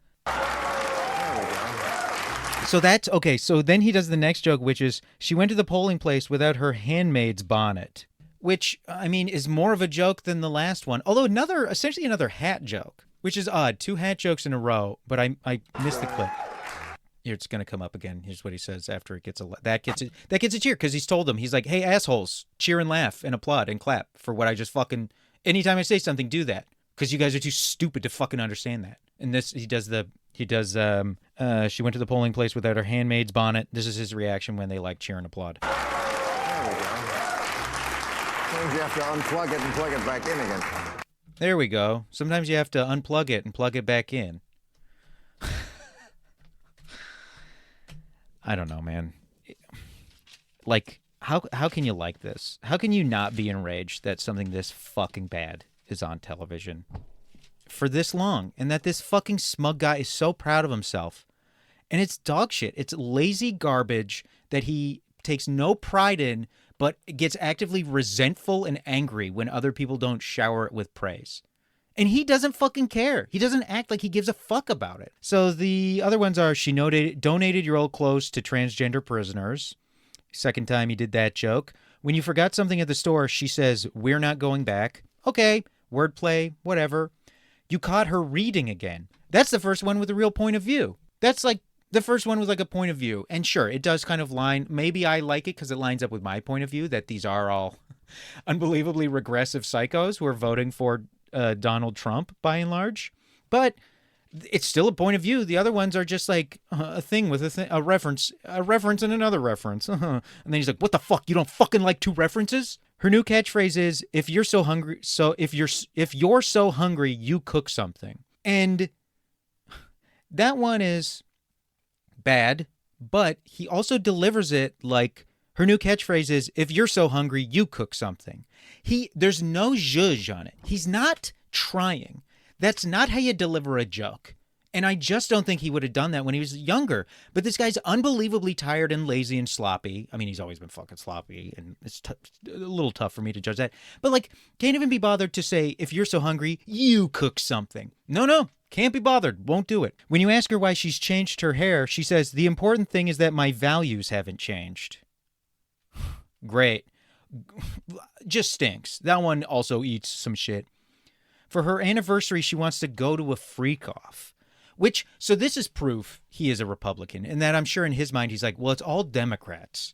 So that's okay. So then he does the next joke, which is she went to the polling place without her handmaid's bonnet, which, I mean, is more of a joke than the last one. Although essentially another hat joke, which is odd. 2 hat jokes in a row, but I missed the clip. Here, it's going to come up again. Here's what he says after it gets that gets a cheer because he's told them. He's like, hey, assholes, cheer and laugh and applaud and clap for what I just fucking, anytime I say something, do that because you guys are too stupid to fucking understand that. And this, she went to the polling place without her handmaid's bonnet. This is his reaction when they cheer and applaud. There we go. Sometimes you have to unplug it and plug it back in again. There we go. Sometimes you have to unplug it and plug it back in. I don't know, man. Like, how can you like this? How can you not be enraged that something this fucking bad is on television for this long and that this fucking smug guy is so proud of himself? And it's dog shit. It's lazy garbage that he takes no pride in, but gets actively resentful and angry when other people don't shower it with praise. And he doesn't fucking care. He doesn't act like he gives a fuck about it. So the other ones are she donated your old clothes to transgender prisoners. Second time he did that joke. When you forgot something at the store, she says, we're not going back. Okay, wordplay, whatever. You caught her reading again. That's the first one with a real point of view. That's like the first one was like a point of view. And sure, it does kind of line. Maybe I like it because it lines up with my point of view that these are all unbelievably regressive psychos who are voting for Donald Trump by and large, but it's still a point of view. The other ones are just like a thing with a reference and another reference. And then he's like, what the fuck? You don't fucking like 2 references? Her new catchphrase is, if you're so hungry, you cook something. And that one is bad, but he also delivers it like her new catchphrase is, if you're so hungry, you cook something. There's no zhuzh on it. He's not trying. That's not how you deliver a joke. And I just don't think he would have done that when he was younger. But this guy's unbelievably tired and lazy and sloppy. I mean, he's always been fucking sloppy, and it's a little tough for me to judge that. But can't even be bothered to say, if you're so hungry, you cook something. No, can't be bothered. Won't do it. When you ask her why she's changed her hair, she says, the important thing is that my values haven't changed. Great. Just stinks. That one also eats some shit. For her anniversary, she wants to go to a freak-off. So this is proof he is a Republican. And that I'm sure in his mind, he's like, well, it's all Democrats.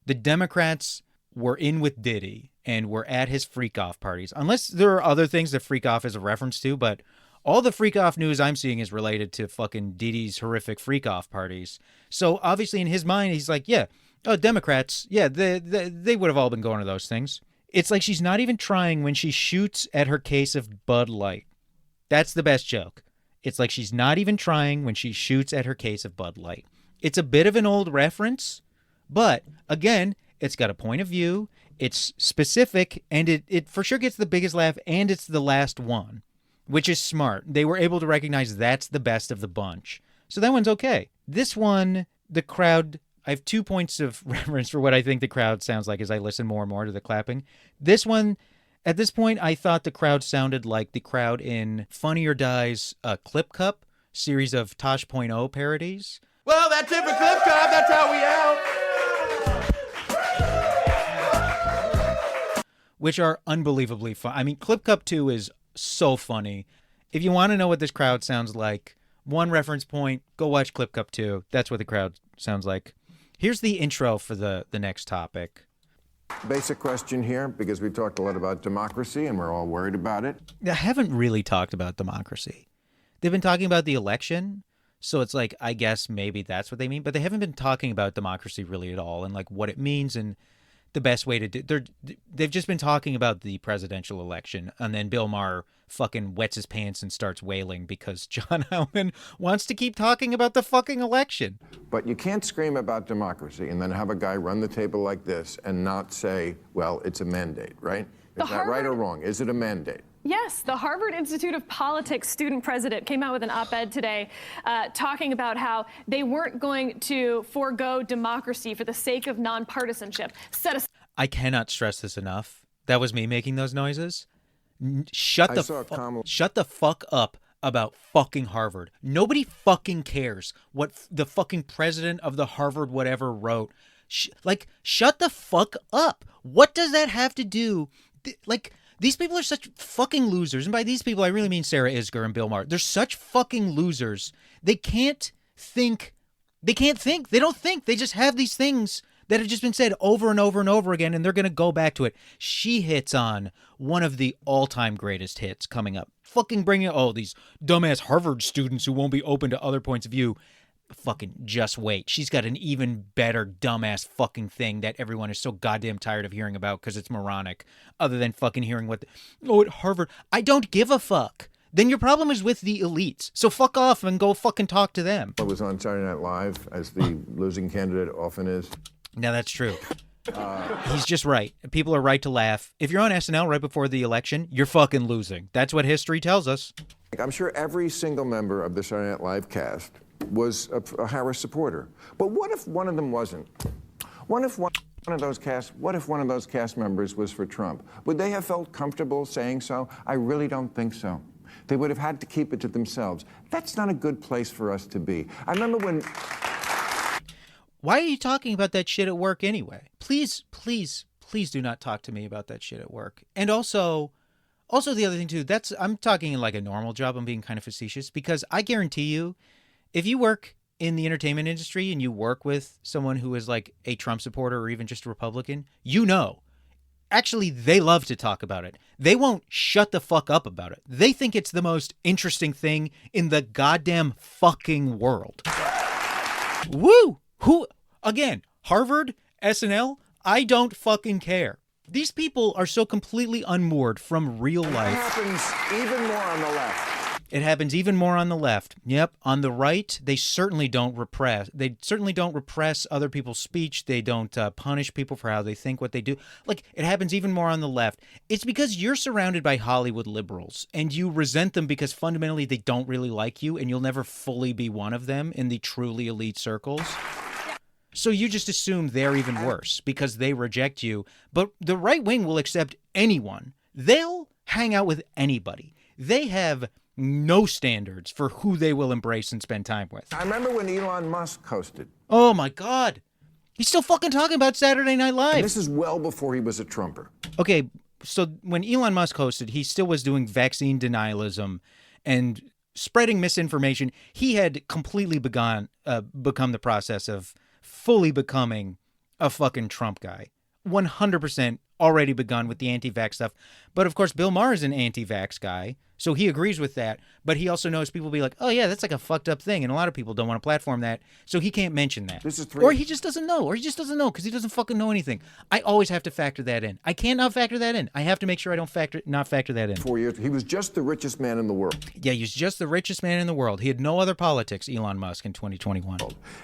The Democrats were in with Diddy and were at his freak-off parties. Unless there are other things that freak-off is a reference to, but all the freak-off news I'm seeing is related to fucking Diddy's horrific freak-off parties. So obviously in his mind, he's like, yeah, oh, Democrats, yeah, they would have all been going to those things. It's like she's not even trying when she shoots at her case of Bud Light. That's the best joke. It's like she's not even trying when she shoots at her case of Bud Light. It's a bit of an old reference, but again, it's got a point of view, it's specific, and it for sure gets the biggest laugh, and it's the last one, which is smart. They were able to recognize that's the best of the bunch. So that one's okay. This one, the crowd... I have 2 points of reference for what I think the crowd sounds like as I listen more and more to the clapping. This one, at this point, I thought the crowd sounded like the crowd in Funny or Die's Clip Cup series of Tosh.0 parodies. Well, that's it for Clip Cup. That's how we out. Which are unbelievably fun. I mean, Clip Cup 2 is so funny. If you want to know what this crowd sounds like, One reference point. Go watch Clip Cup 2. That's what the crowd sounds like. Here's the intro for the next topic. Basic question here, because we've talked a lot about democracy and we're all worried about it. I haven't really talked about democracy. They've been talking about the election, so it's like, I guess maybe that's what they mean, but they haven't been talking about democracy really at all and like what it means and the best way to do. They've just been talking about the presidential election, and then Bill Maher fucking wets his pants and starts wailing because John Hellman wants to keep talking about the fucking election. But you can't scream about democracy and then have a guy run the table like this and not say, well, it's a mandate, right? Is that right or wrong? Is it a mandate? Yes, the Harvard Institute of Politics student president came out with an op-ed today talking about how they weren't going to forego democracy for the sake of nonpartisanship. I cannot stress this enough. That was me making those noises. Shut the fuck up about fucking Harvard. Nobody fucking cares what the fucking president of the Harvard whatever wrote. Shut the fuck up. What does that have to do? These people are such fucking losers. And by these people, I really mean Sarah Isgur and Bill Maher. They're such fucking losers. They can't think. They don't think. They just have these things that have just been said over and over and over again, and they're going to go back to it. She hits on one of the all-time greatest hits coming up. Fucking bringing these dumbass Harvard students who won't be open to other points of view. Fucking just wait. She's got an even better dumbass fucking thing that everyone is so goddamn tired of hearing about because it's moronic, other than fucking hearing at Harvard. I don't give a fuck. Then your problem is with the elites. So fuck off and go fucking talk to them. I was on Saturday Night Live, as the losing candidate often is. Now that's true. He's just right. People are right to laugh. If you're on SNL right before the election, you're fucking losing. That's what history tells us. I'm sure every single member of the Saturday Night Live cast was a Harris supporter. But what if one of them wasn't? What if one of those cast members was for Trump? Would they have felt comfortable saying so? I really don't think so. They would have had to keep it to themselves. That's not a good place for us to be. I remember when... Why are you talking about that shit at work anyway? Please, please, please do not talk to me about that shit at work. And also the other thing too, I'm talking in like a normal job. I'm being kind of facetious because I guarantee you, if you work in the entertainment industry and you work with someone who is like a Trump supporter or even just a Republican, actually they love to talk about it. They won't shut the fuck up about it. They think it's the most interesting thing in the goddamn fucking world. Woo! Who, again, Harvard, SNL, I don't fucking care. These people are so completely unmoored from real life. It happens even more on the left. It happens even more on the left. Yep. On the right, they certainly don't repress. They certainly don't repress other people's speech. They don't punish people for how they think, what they do. Like, it happens even more on the left. It's because you're surrounded by Hollywood liberals, and you resent them because fundamentally they don't really like you, and you'll never fully be one of them in the truly elite circles. So you just assume they're even worse because they reject you. But the right wing will accept anyone. They'll hang out with anybody. They have no standards for who they will embrace and spend time with. I remember when Elon Musk hosted. Oh my God. He's still fucking talking about Saturday Night Live. And this is well before he was a Trumper. Okay, so when Elon Musk hosted, he still was doing vaccine denialism and spreading misinformation. He had completely become the process of fully becoming a fucking Trump guy. 100% already begun with the anti-vax stuff. But of course, Bill Maher is an anti-vax guy, so he agrees with that. But he also knows people will be like, oh yeah, that's like a fucked up thing. And a lot of people don't want to platform that. So he can't mention that. Or he just doesn't know. Or he just doesn't know because he doesn't fucking know anything. I always have to factor that in. I can't not factor that in. I have to make sure I don't not factor that in. 4 years. He was just the richest man in the world. Yeah, he was just the richest man in the world. He had no other politics, Elon Musk, in 2021.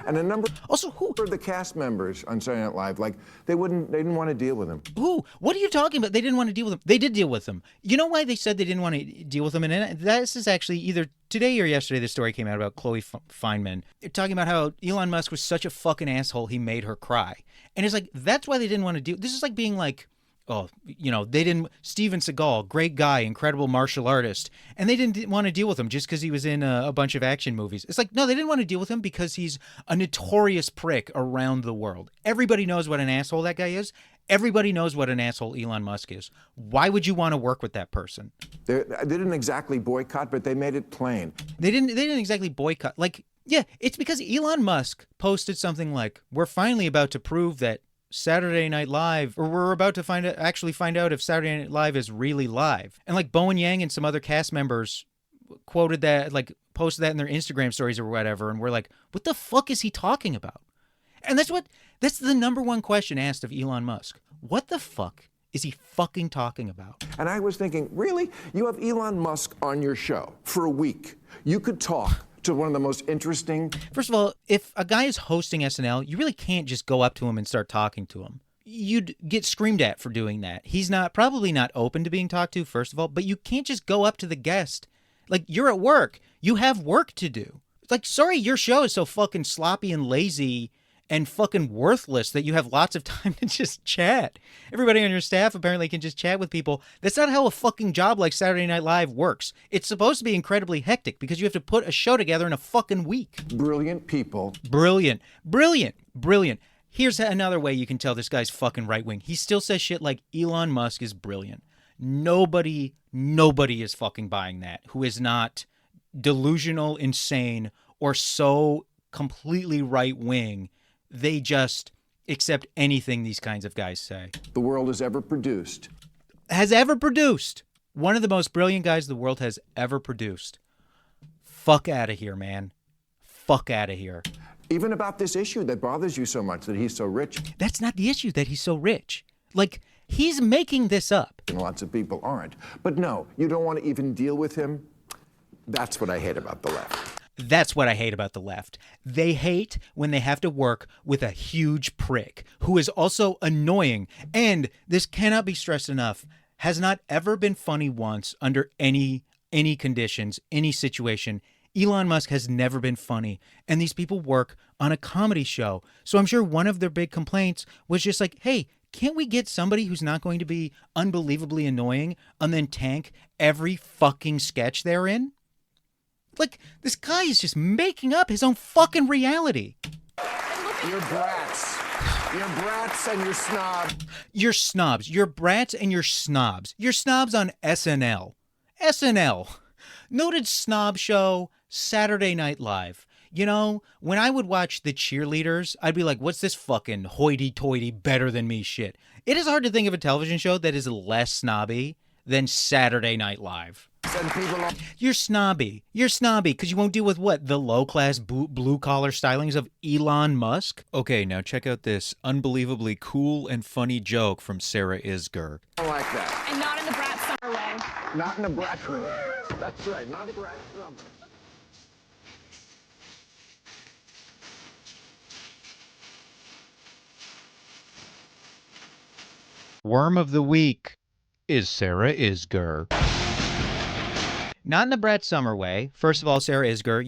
And a number also who of the cast members on Saturday Night Live, like they didn't want to deal with him. Who? What are you talking about? They didn't want to deal with him. They did deal with him. You know why they said they didn't want to deal with him? And this is actually either today or yesterday. The story came out about Chloe Feynman. They're talking about how Elon Musk was such a fucking asshole. He made her cry. And it's like, that's why they didn't want to do. This is like being like, oh, they didn't, Steven Seagal, great guy, incredible martial artist, and they didn't want to deal with him just because he was in a bunch of action movies. It's like, no, they didn't want to deal with him because he's a notorious prick around the world. Everybody knows what an asshole that guy is. Everybody knows what an asshole Elon Musk is. Why would you want to work with that person? They didn't exactly boycott, but they made it plain. They didn't exactly boycott. Like, yeah, it's because Elon Musk posted something like, we're finally about to prove that Saturday Night Live, or we're about to actually find out if Saturday Night Live is really live. And like Bowen Yang and some other cast members quoted that, like posted that in their Instagram stories or whatever. And we're like, what the fuck is he talking about? And that's the number one question asked of Elon Musk. What the fuck is he fucking talking about? And I was thinking, really? You have Elon Musk on your show for a week. You could talk to one of the most interesting. First of all, if a guy is hosting SNL, you really can't just go up to him and start talking to him. You'd get screamed at for doing that. He's probably not open to being talked to, first of all, but you can't just go up to the guest. Like, you're at work. You have work to do. It's like, sorry, your show is so fucking sloppy and lazy and fucking worthless that you have lots of time to just chat. Everybody on your staff apparently can just chat with people. That's not how a fucking job like Saturday Night Live works. It's supposed to be incredibly hectic because you have to put a show together in a fucking week. Brilliant people. Brilliant. Brilliant. Brilliant. Here's another way you can tell this guy's fucking right-wing. He still says shit like Elon Musk is brilliant. Nobody is fucking buying that who is not delusional, insane, or so completely right-wing they just accept anything these kinds of guys say. The world has ever produced. One of the most brilliant guys the world has ever produced. Fuck out of here, man. Fuck out of here. Even about this issue that bothers you so much, that he's so rich. That's not the issue, that he's so rich. Like, he's making this up. And lots of people aren't. But no, you don't want to even deal with him. That's what I hate about the left. That's what I hate about the left. They hate when they have to work with a huge prick who is also annoying. And this cannot be stressed enough, has not ever been funny once under any conditions, any situation. Elon Musk has never been funny. And these people work on a comedy show. So I'm sure one of their big complaints was just like, hey, can't we get somebody who's not going to be unbelievably annoying and then tank every fucking sketch they're in? Like, this guy is just making up his own fucking reality. You're brats. You're brats and you're snobs. You're snobs. You're brats and you're snobs. You're snobs on SNL. SNL. Noted snob show, Saturday Night Live. You know, when I would watch the cheerleaders, I'd be like, what's this fucking hoity-toity better than me shit? It is hard to think of a television show that is less snobby than Saturday Night Live. You're snobby. You're snobby because you won't deal with what? The low-class blue-collar stylings of Elon Musk? Okay, now check out this unbelievably cool and funny joke from Sarah Isgur. I like that. And not in the brat summer way. Not in a brat way. That's right, not a brat summer. Worm of the week is Sarah Isgur. Not in the Brett Summer way. First of all, Sarah Isgur,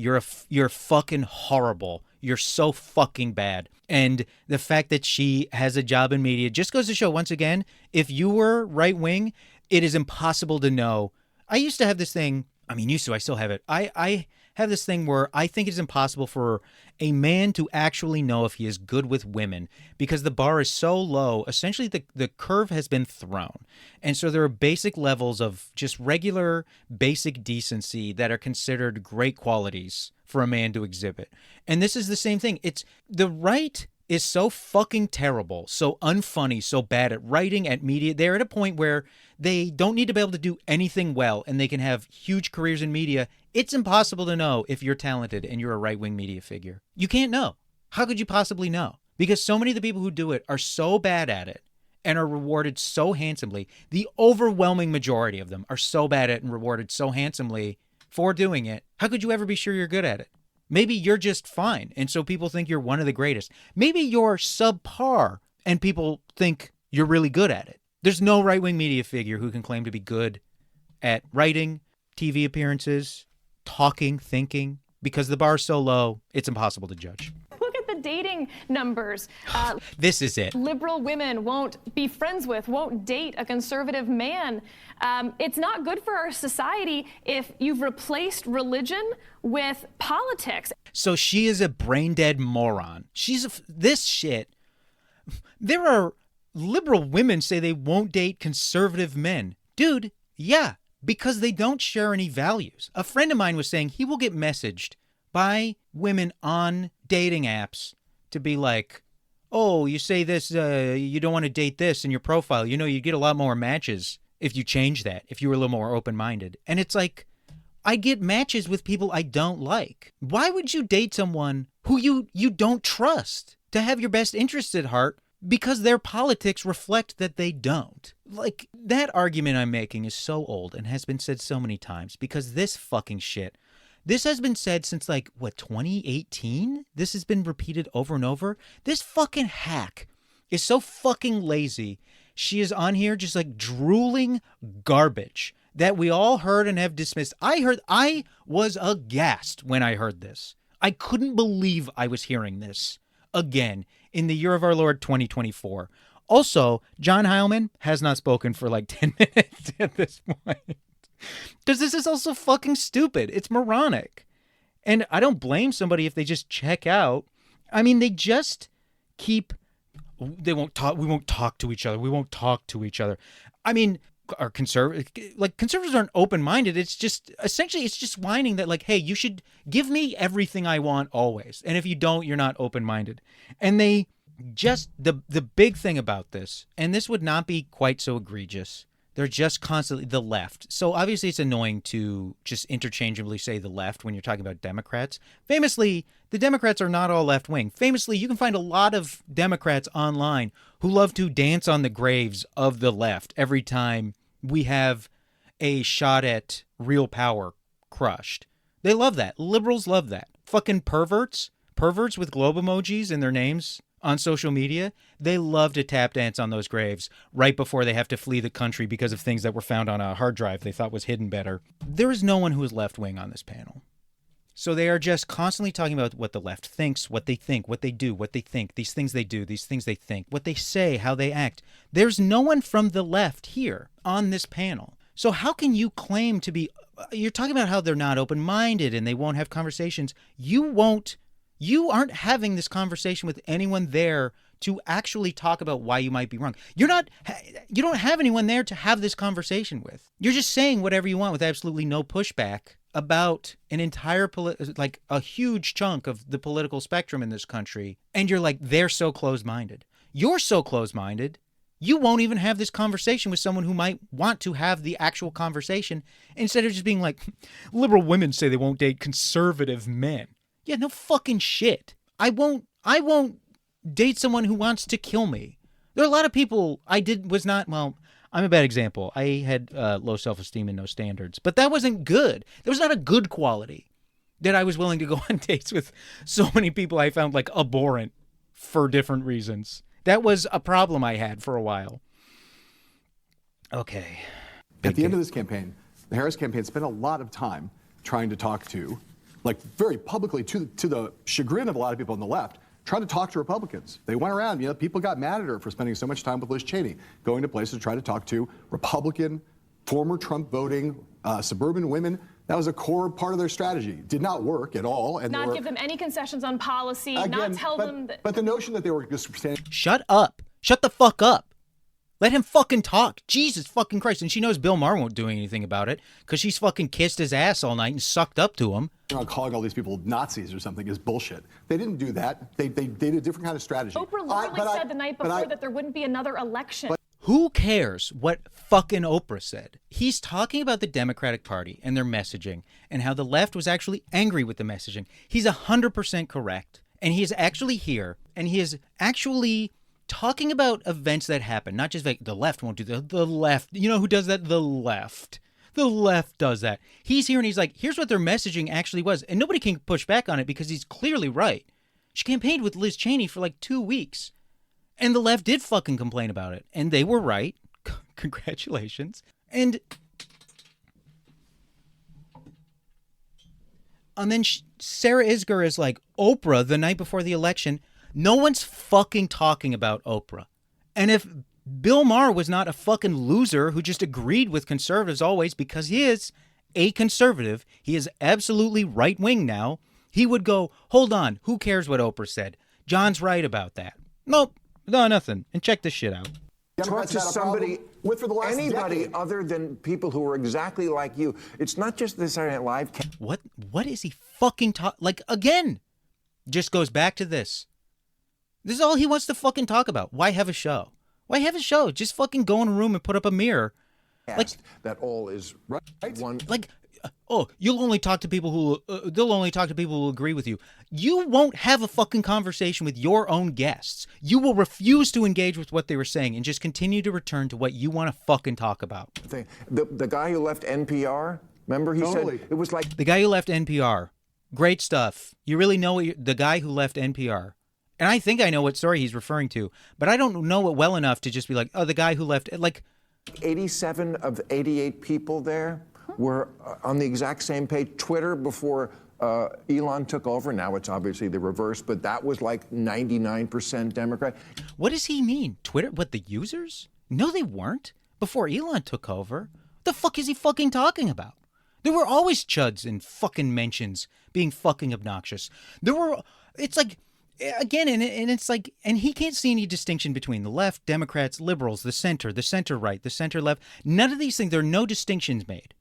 you're fucking horrible. You're so fucking bad. And the fact that she has a job in media just goes to show, once again, if you were right-wing, it is impossible to know. I used to have this thing, I still have it. I have this thing where I think it's impossible for a man to actually know if he is good with women because the bar is so low. Essentially, the curve has been thrown. And so there are basic levels of just regular basic decency that are considered great qualities for a man to exhibit. And this is the same thing. It's the right is so fucking terrible, so unfunny, so bad at writing, at media. They're at a point where they don't need to be able to do anything well and they can have huge careers in media. It's impossible to know if you're talented and you're a right-wing media figure. You can't know. How could you possibly know? Because so many of the people who do it are so bad at it and are rewarded so handsomely. The overwhelming majority of them are so bad at it and rewarded so handsomely for doing it. How could you ever be sure you're good at it? Maybe you're just fine, and so people think you're one of the greatest. Maybe you're subpar, and people think you're really good at it. There's no right-wing media figure who can claim to be good at writing, TV appearances, talking, thinking, because the bar's so low, it's impossible to judge. Look at the dating numbers. This is it. Liberal women won't be friends with, won't date a conservative man. It's not good for our society if you've replaced religion with politics. So she is a brain dead moron. This shit. There are liberal women say they won't date conservative men. Dude, yeah, because they don't share any values. A friend of mine was saying he will get messaged by women on dating apps to be like, oh, you say this, you don't want to date this in your profile. You know, you get a lot more matches if you change that, if you were a little more open-minded. And it's like, I get matches with people I don't like. Why would you date someone who you don't trust to have your best interests at heart because their politics reflect that they don't? Like, that argument I'm making is so old and has been said so many times because this fucking shit, this has been said since, like, what, 2018? This has been repeated over and over. This fucking hack is so fucking lazy. She is on here just, like, drooling garbage that we all heard and have dismissed. I was aghast when I heard this. I couldn't believe I was hearing this again in the year of our Lord 2024. Also, John Heilman has not spoken for like 10 minutes at this point. Because this is also fucking stupid. It's moronic. And I don't blame somebody if they just check out. I mean, they just keep, they won't talk, we won't talk to each other. We won't talk to each other. I mean, are conservatives aren't open-minded. It's just, essentially, it's just whining that like, hey, you should give me everything I want always. And if you don't, you're not open-minded. And they just, the big thing about this, and this would not be quite so egregious, they're just constantly the left. So obviously it's annoying to just interchangeably say the left when you're talking about Democrats. Famously, the Democrats are not all left-wing. Famously, you can find a lot of Democrats online who love to dance on the graves of the left every time we have a shot at real power crushed. They love that. Liberals love that. Fucking perverts with globe emojis in their names on social media, they love to tap dance on those graves right before they have to flee the country because of things that were found on a hard drive they thought was hidden better. There is no one who is left-wing on this panel. So they are just constantly talking about what the left thinks, what they think, what they do, what they think, these things they do, these things they think, what they say, how they act. There's no one from the left here on this panel. So how can you claim to be, you're talking about how they're not open-minded and they won't have conversations. You aren't having this conversation with anyone there to actually talk about why you might be wrong. You don't have anyone there to have this conversation with. You're just saying whatever you want with absolutely no pushback about an entire, like a huge chunk of the political spectrum in this country. And you're like, they're so closed-minded. You're so closed-minded, you won't even have this conversation with someone who might want to have the actual conversation instead of just being like, liberal women say they won't date conservative men. Yeah, no fucking shit. I won't date someone who wants to kill me. There are a lot of people I'm a bad example. I had low self-esteem and no standards, but that wasn't good. That was not a good quality that I was willing to go on dates with so many people I found like abhorrent for different reasons. That was a problem I had for a while. Okay. At the end of this campaign, the Harris campaign spent a lot of time trying to talk to, like very publicly to the chagrin of a lot of people on the left, trying to talk to Republicans. They went around, people got mad at her for spending so much time with Liz Cheney, going to places to try to talk to Republican, former Trump voting, suburban women. That was a core part of their strategy. Did not work at all. And not give them any concessions on policy, again, not tell them that. But the notion that they were just standing. Shut up. Shut the fuck up. Let him fucking talk. Jesus fucking Christ. And she knows Bill Maher won't do anything about it because she's fucking kissed his ass all night and sucked up to him. Calling all these people Nazis or something is bullshit. They didn't do that. They did a different kind of strategy. Oprah literally said the night before that there wouldn't be another election. Who cares what fucking Oprah said? He's talking about the Democratic Party and their messaging and how the left was actually angry with the messaging. He's 100% correct. And he is actually here and he is actually talking about events that happen, not just like the left won't do the left. You know who does that? The left. The left does that. He's here and he's like, here's what their messaging actually was. And nobody can push back on it because he's clearly right. She campaigned with Liz Cheney for like 2 weeks. And the left did fucking complain about it. And they were right. Congratulations. And And then Sarah Isgur is like, Oprah the night before the election. No one's fucking talking about Oprah. And if Bill Maher was not a fucking loser who just agreed with conservatives always because he is a conservative, he is absolutely right-wing now, he would go, hold on, who cares what Oprah said? John's right about that. Nope, no, nothing. And check this shit out. Talk to somebody, for the last anybody decade. other than people who are exactly like you. It's not just this Saturday Night Live. What is he fucking like, again, just goes back to this. This is all he wants to fucking talk about. Why have a show? Why have a show? Just fucking go in a room and put up a mirror. Like That all is Right. one. like you'll only talk to people who they'll only talk to people who agree with you. You won't have a fucking conversation with your own guests. You will refuse to engage with what they were saying and just continue to return to what you want to fucking talk about. thing. The guy who left NPR, remember he Totally. said it was like The guy who left NPR, great stuff. You really know the guy who left NPR. And I think I know what story he's referring to, but I don't know it well enough to just be like, oh, the guy who left, like, 87 of 88 people there were on the exact same page. Twitter before Elon took over. Now it's obviously the reverse, but that was like 99% Democrat. what does he mean? Twitter? What, the users? No, they weren't. Before Elon took over. What the fuck is he fucking talking about? There were always chuds and fucking mentions being fucking obnoxious. It's like, again, and it's like, and he can't see any distinction between the left, Democrats, liberals, the center right, the center left. None of these things, there are no distinctions made.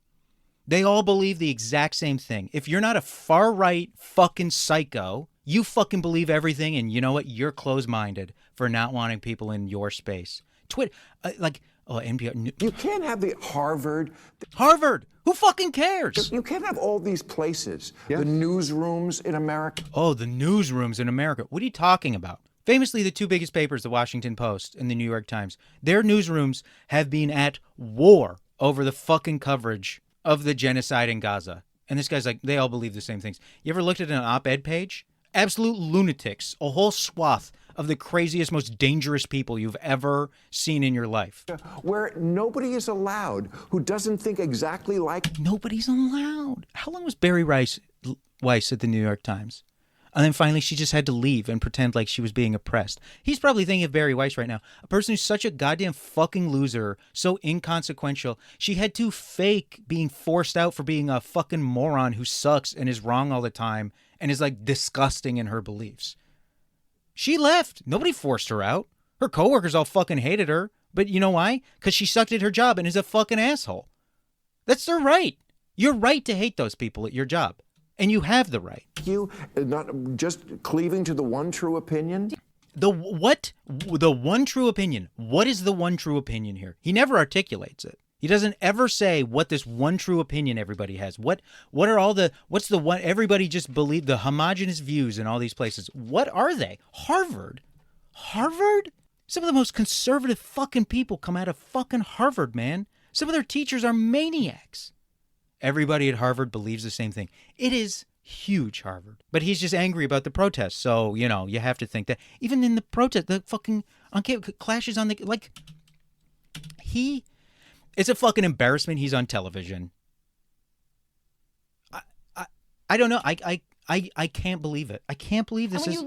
They all believe the exact same thing. If you're not a far right fucking psycho, you fucking believe everything, and you know what? You're closed-minded for not wanting people in your space. Twitter, NPR. You can't have the Harvard. Who fucking cares? You can't have all these places. The newsrooms in America. Oh, the newsrooms in America. What are you talking about? Famously, the two biggest papers, the Washington Post and the New York Times, their newsrooms have been at war over the fucking coverage of the genocide in Gaza. And this guy's like, they all believe the same things. You ever looked at an op-ed page? Absolute lunatics. A whole swath of the craziest, most dangerous people you've ever seen in your life. Where nobody is allowed who doesn't think exactly like. Nobody's allowed. How long was Barry Weiss at the New York Times? And then finally she just had to leave and pretend like she was being oppressed. He's probably thinking of Barry Weiss right now. A person who's such a goddamn fucking loser, so inconsequential. She had to fake being forced out for being a fucking moron who sucks and is wrong all the time and is like disgusting in her beliefs. She left. Nobody forced her out. Her coworkers all fucking hated her. But you know why? Because she sucked at her job and is a fucking asshole. That's their right. You're right to hate those people at your job. And you have the right. You not just cleaving to the one true opinion. The what? The one true opinion. What is the one true opinion here? He never articulates it. He doesn't ever say what this one true opinion everybody has. What's the one everybody just believe, the homogenous views in all these places. What are they? Harvard? Some of the most conservative fucking people come out of fucking Harvard, man. Some of their teachers are maniacs. Everybody at Harvard believes the same thing. It is huge, Harvard. But he's just angry about the protests. So, you know, you have to think that even in the protest, the fucking clashes on the, like, it's a fucking embarrassment he's on television. I don't know. I can't believe it. I can't believe this is.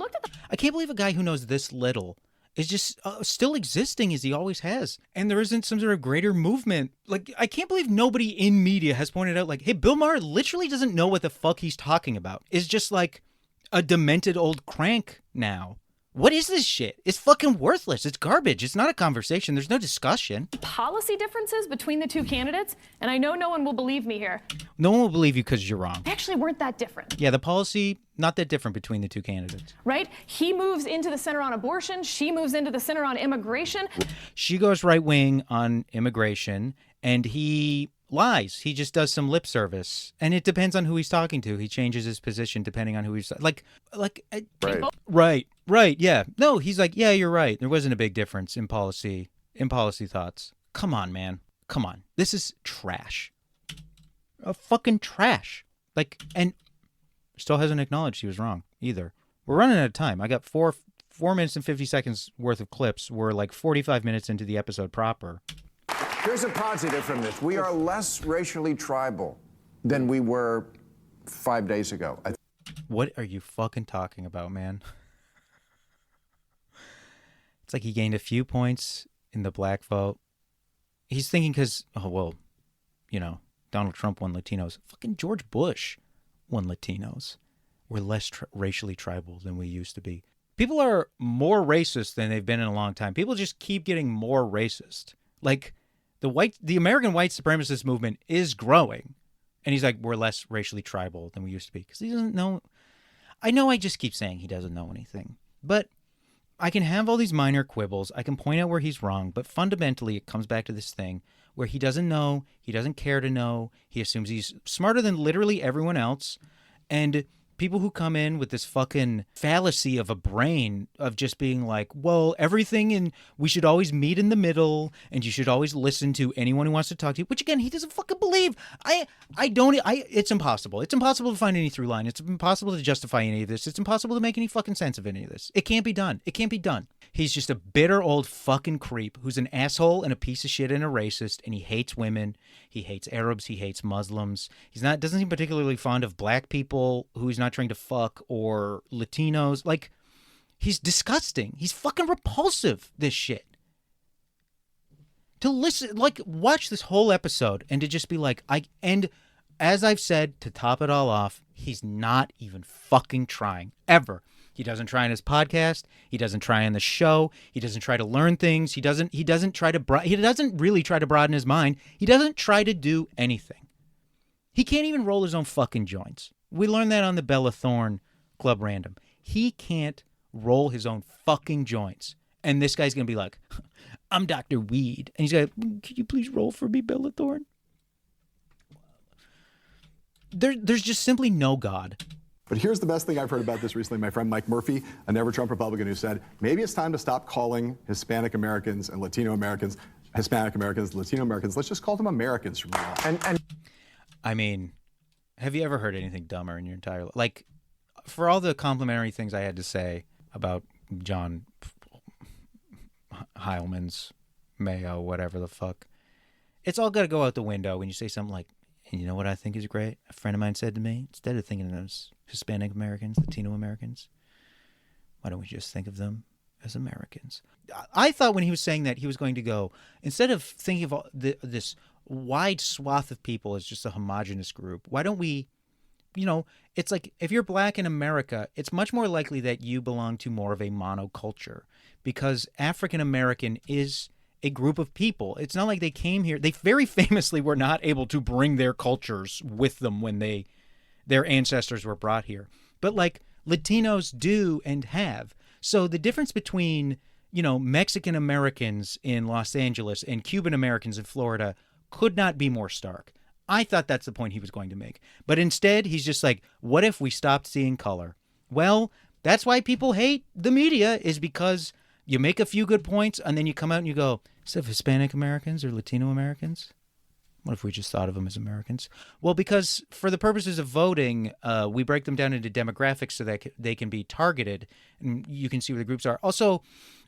I can't believe a guy who knows this little is just still existing as he always has. And there isn't some sort of greater movement. Like, I can't believe nobody in media has pointed out, like, hey, Bill Maher literally doesn't know what the fuck he's talking about. Is just like a demented old crank now. What is this shit? It's fucking worthless. It's garbage. It's not a conversation. There's no discussion. Policy differences between the two candidates, and I know no one will believe me here. No one will believe you because you're wrong. They actually weren't that different. Yeah, the policy, not that different between the two candidates. Right? He moves into the center on abortion. She moves into the center on immigration. She goes right wing on immigration, and he lies. He just does some lip service, and it depends on who he's talking to. He changes his position depending on who he's right. Yeah. No, he's like, yeah, you're right. There wasn't a big difference in policy thoughts. Come on, man. Come on. This is trash. Fucking trash. Like, and still hasn't acknowledged he was wrong either. We're running out of time. I got 4 minutes and 50 seconds worth of clips. We're like 45 minutes into the episode proper. Here's a positive from this. We are less racially tribal than we were 5 days ago. What are you fucking talking about, man? It's like he gained a few points in the black vote. He's thinking because, Donald Trump won Latinos. Fucking George Bush won Latinos. We're less racially tribal than we used to be. People are more racist than they've been in a long time. People just keep getting more racist. Like, the American white supremacist movement is growing. And he's like, we're less racially tribal than we used to be. Because he doesn't know. I know I just keep saying he doesn't know anything. But I can have all these minor quibbles. I can point out where he's wrong. But fundamentally, it comes back to this thing where he doesn't know. He doesn't care to know. He assumes he's smarter than literally everyone else. And people who come in with this fucking fallacy of a brain of just being like, well, we should always meet in the middle, and you should always listen to anyone who wants to talk to you, which again, he doesn't fucking believe. It's impossible. It's impossible to find any through line. It's impossible to justify any of this. It's impossible to make any fucking sense of any of this. It can't be done. It can't be done. He's just a bitter old fucking creep who's an asshole and a piece of shit and a racist, and he hates women. He hates Arabs. He hates Muslims. Doesn't seem particularly fond of black people who he's not trying to fuck, or Latinos. Like, he's disgusting. He's fucking repulsive, this shit. To listen, like, watch this whole episode and to just be like, and as I've said, to top it all off, he's not even fucking trying, ever. He doesn't try on his podcast. He doesn't try on the show. He doesn't try to learn things. He doesn't really try to broaden his mind. He doesn't try to do anything. He can't even roll his own fucking joints. We learned that on the Bella Thorne Club Random. He can't roll his own fucking joints. And this guy's going to be like, I'm Dr. Weed. And he's like, could you please roll for me, Bella Thorne? There's just simply no God. But here's the best thing I've heard about this recently. My friend Mike Murphy, a never Trump Republican, who said, maybe it's time to stop calling Hispanic Americans and Latino Americans, Hispanic Americans, Latino Americans. Let's just call them Americans from now on. And I mean, have you ever heard anything dumber in your entire life? Like, for all the complimentary things I had to say about John Heilman's Mayo, whatever the fuck, it's all got to go out the window when you say something like, and you know what I think is great? A friend of mine said to me, instead of thinking of them as Hispanic Americans, Latino Americans, why don't we just think of them as Americans? I thought when he was saying that, he was going to go, instead of thinking of this wide swath of people as just a homogenous group, why don't we, it's like if you're black in America, it's much more likely that you belong to more of a monoculture, because African American is a group of people. It's not like they came here. They very famously were not able to bring their cultures with them when their ancestors were brought here. But like Latinos do and have. So the difference between, Mexican Americans in Los Angeles and Cuban Americans in Florida could not be more stark. I thought that's the point he was going to make. But instead, he's just like, what if we stopped seeing color? Well, that's why people hate the media, is because you make a few good points and then you come out and you go, instead of Hispanic Americans or Latino Americans, what if we just thought of them as Americans? Well, because for the purposes of voting, we break them down into demographics so that they can be targeted, and you can see where the groups are. Also,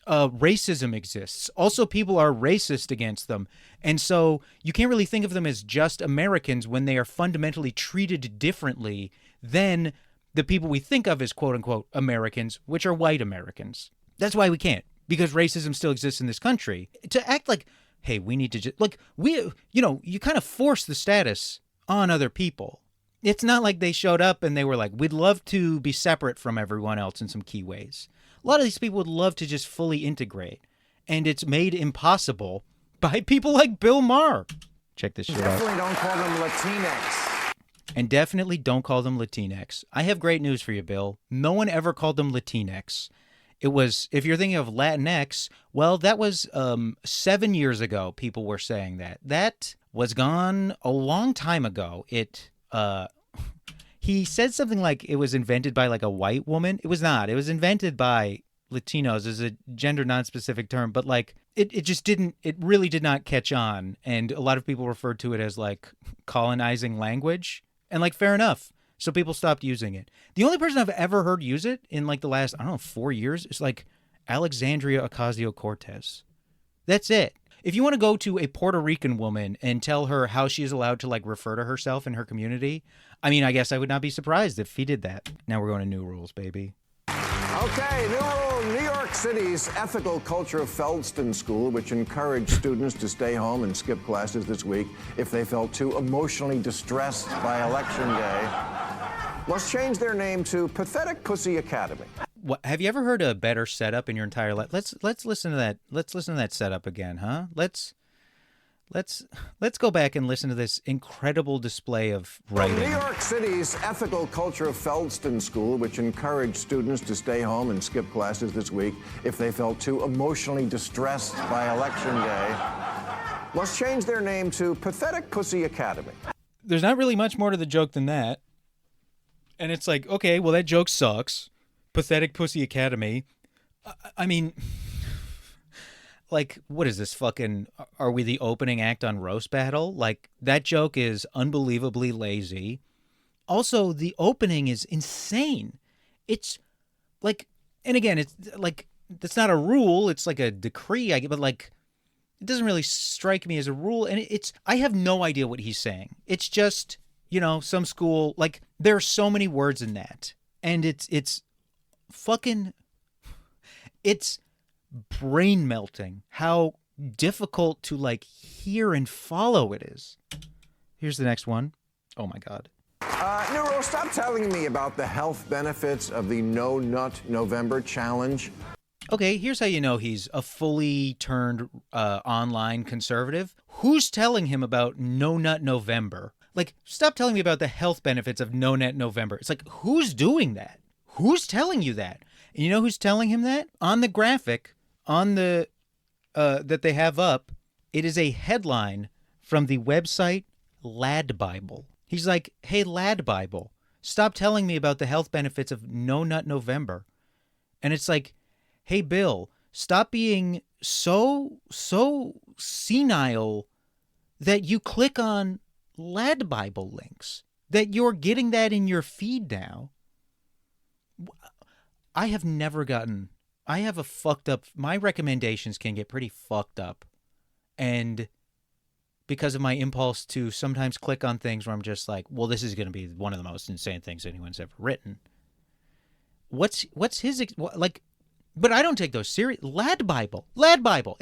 racism exists. Also, people are racist against them. And so you can't really think of them as just Americans when they are fundamentally treated differently than the people we think of as quote-unquote Americans, which are white Americans. That's why we can't, because racism still exists in this country. To act like, hey, we need to just, like, you kind of force the status on other people. It's not like they showed up and they were like, we'd love to be separate from everyone else in some key ways. A lot of these people would love to just fully integrate, and it's made impossible by people like Bill Maher. Check this shit out. definitely don't call them Latinx. And definitely don't call them Latinx. I have great news for you, Bill. No one ever called them Latinx. It was, if you're thinking of Latinx, well, that was 7 years ago people were saying that. That was gone a long time ago. He said something like it was invented by like a white woman. It was not. It was invented by Latinos as a gender non-specific term, but like it just didn't, it really did not catch on. And a lot of people referred to it as like colonizing language. And like, fair enough. So people stopped using it. The only person I've ever heard use it in like the last, 4 years is like Alexandria Ocasio-Cortez. That's it. If you want to go to a Puerto Rican woman and tell her how she's allowed to like refer to herself in her community, I mean, I guess I would not be surprised if he did that. Now we're going to new rules, baby. Okay, new rule. New York City's ethical culture of Feldston School, which encouraged students to stay home and skip classes this week if they felt too emotionally distressed by Election Day, must change their name to Pathetic Pussy Academy. What, have you ever heard a better setup in your entire life? Let's listen to that. Let's listen to that setup again, huh? Let's go back and listen to this incredible display of writing. New York City's ethical culture of Feldston School, which encouraged students to stay home and skip classes this week if they felt too emotionally distressed by Election Day, must change their name to Pathetic Pussy Academy. There's not really much more to the joke than that. And it's like, okay, well, that joke sucks. Pathetic Pussy Academy. I mean, like, what is this fucking, are we the opening act on Roast Battle? Like, that joke is unbelievably lazy. Also, the opening is insane. It's like, and again, it's like, that's not a rule. It's like a decree, but like, it doesn't really strike me as a rule. And I have no idea what he's saying. It's just, you know, some school, like, there are so many words in that. And it's fucking, it's brain melting how difficult to like hear and follow it is. Here's the next one. Oh my God. Nero, stop telling me about the health benefits of the No Nut November challenge. Okay, here's how you know he's a fully turned online conservative. Who's telling him about No Nut November? Like, stop telling me about the health benefits of No Nut November. It's like, who's doing that? Who's telling you that? And you know who's telling him that? On the graphic, on the that they have up, it is a headline from the website Lad Bible. He's like, hey, Lad Bible, stop telling me about the health benefits of No Nut November. And it's like, hey, Bill, stop being so senile that you click on Lad Bible links, that you're getting that in your feed now. I have a fucked up, my recommendations can get pretty fucked up. And because of my impulse to sometimes click on things where I'm just like, well, this is going to be one of the most insane things anyone's ever written. What's his, like, but I don't take those serious. Lad Bible.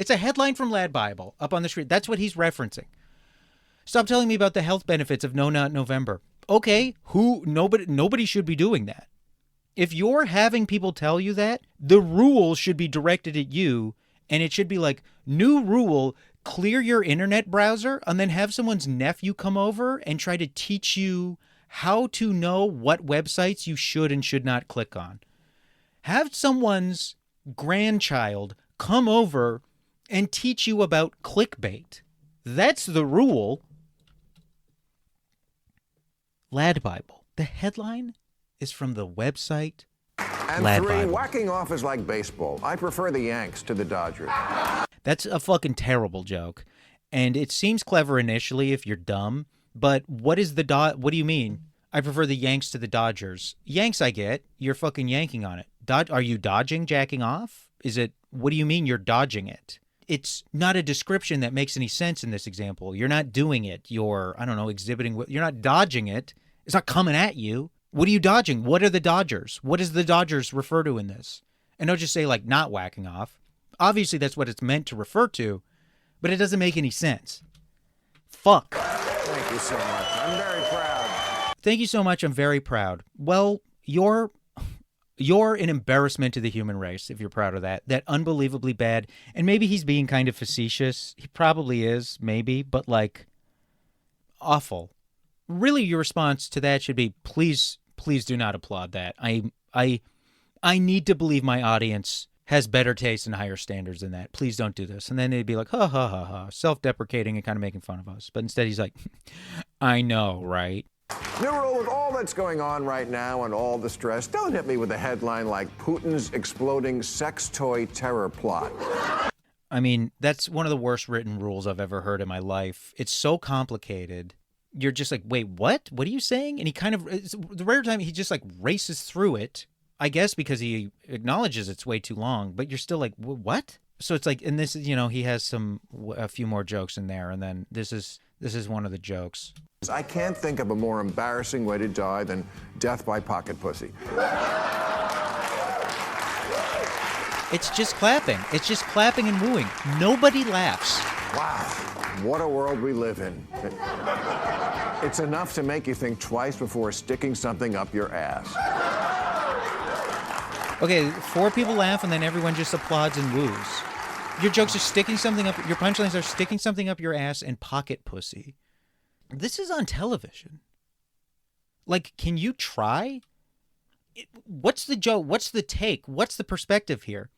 It's a headline from Lad Bible up on the street. That's what he's referencing. Stop telling me about the health benefits of No Nut November. Okay, nobody should be doing that. If you're having people tell you that, the rule should be directed at you, and it should be like, new rule, clear your internet browser, and then have someone's nephew come over and try to teach you how to know what websites you should and should not click on. Have someone's grandchild come over and teach you about clickbait. That's the rule. Lad Bible. The headline is from the website And Lad 3, Bible. whacking off is like baseball. I prefer the Yanks to the Dodgers. That's a fucking terrible joke. And it seems clever initially if you're dumb, but what do you mean? I prefer the Yanks to the Dodgers. Yanks I get. You're fucking yanking on it. Are you dodging jacking off? What do you mean you're dodging it? It's not a description that makes any sense in this example. You're not doing it. You're, I don't know, exhibiting. You're not dodging it. It's not coming at you. What are you dodging? What are the Dodgers? What does the Dodgers refer to in this? And don't just say, like, not whacking off. Obviously, that's what it's meant to refer to, but it doesn't make any sense. Fuck. Thank you so much. I'm very proud. Thank you so much. I'm very proud. Well, you're an embarrassment to the human race if you're proud of that. That unbelievably bad. And maybe he's being kind of facetious. He probably is, maybe, but, like, awful. Really, your response to that should be, please do not applaud that. I need to believe my audience has better taste and higher standards than that. Please don't do this. And then they'd be like, ha, ha, ha, ha, self-deprecating and kind of making fun of us. But instead he's like, I know, right? Nero, with all that's going on right now and all the stress, don't hit me with a headline like Putin's exploding sex toy terror plot. I mean, that's one of the worst written rules I've ever heard in my life. It's so complicated. You're just like, wait, what? What are you saying? And he kind of, the rare time he just like races through it, I guess because he acknowledges it's way too long, but you're still like, what? So it's like, and this is, he has a few more jokes in there, and then this is one of the jokes. I can't think of a more embarrassing way to die than death by pocket pussy. It's just clapping. It's just clapping and wooing. Nobody laughs. Wow, what a world we live in. It's enough to make you think twice before sticking something up your ass. Okay, 4 people laugh, and then everyone just applauds and woos. Your jokes are sticking something up, your punchlines are sticking something up your ass and pocket pussy. This is on television. Like, can you try? What's the joke? What's the take? What's the perspective here?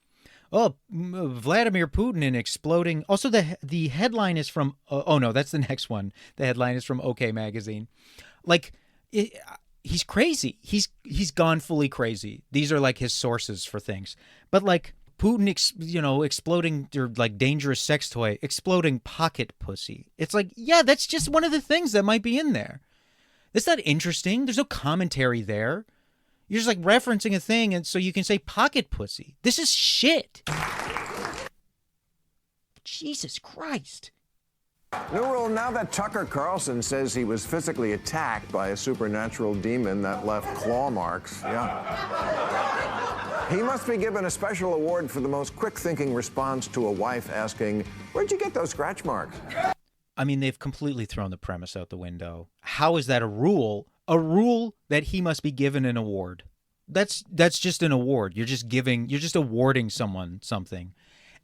Oh, Vladimir Putin and exploding. Also, the headline is from, oh no, that's the next one. The headline is from OK Magazine. Like, he's crazy. He's gone fully crazy. These are like his sources for things. But like, Putin, exploding your like dangerous sex toy, exploding pocket pussy. It's like, yeah, that's just one of the things that might be in there. That's not interesting. There's no commentary there. You're just like referencing a thing, and so you can say pocket pussy. This is shit. Jesus Christ. New rule, now that Tucker Carlson says he was physically attacked by a supernatural demon that left claw marks, he must be given a special award for the most quick-thinking response to a wife asking, "Where'd you get those scratch marks?" I mean, they've completely thrown the premise out the window. How is that a rule? A rule that he must be given an award. That's just an award. You're just awarding someone something.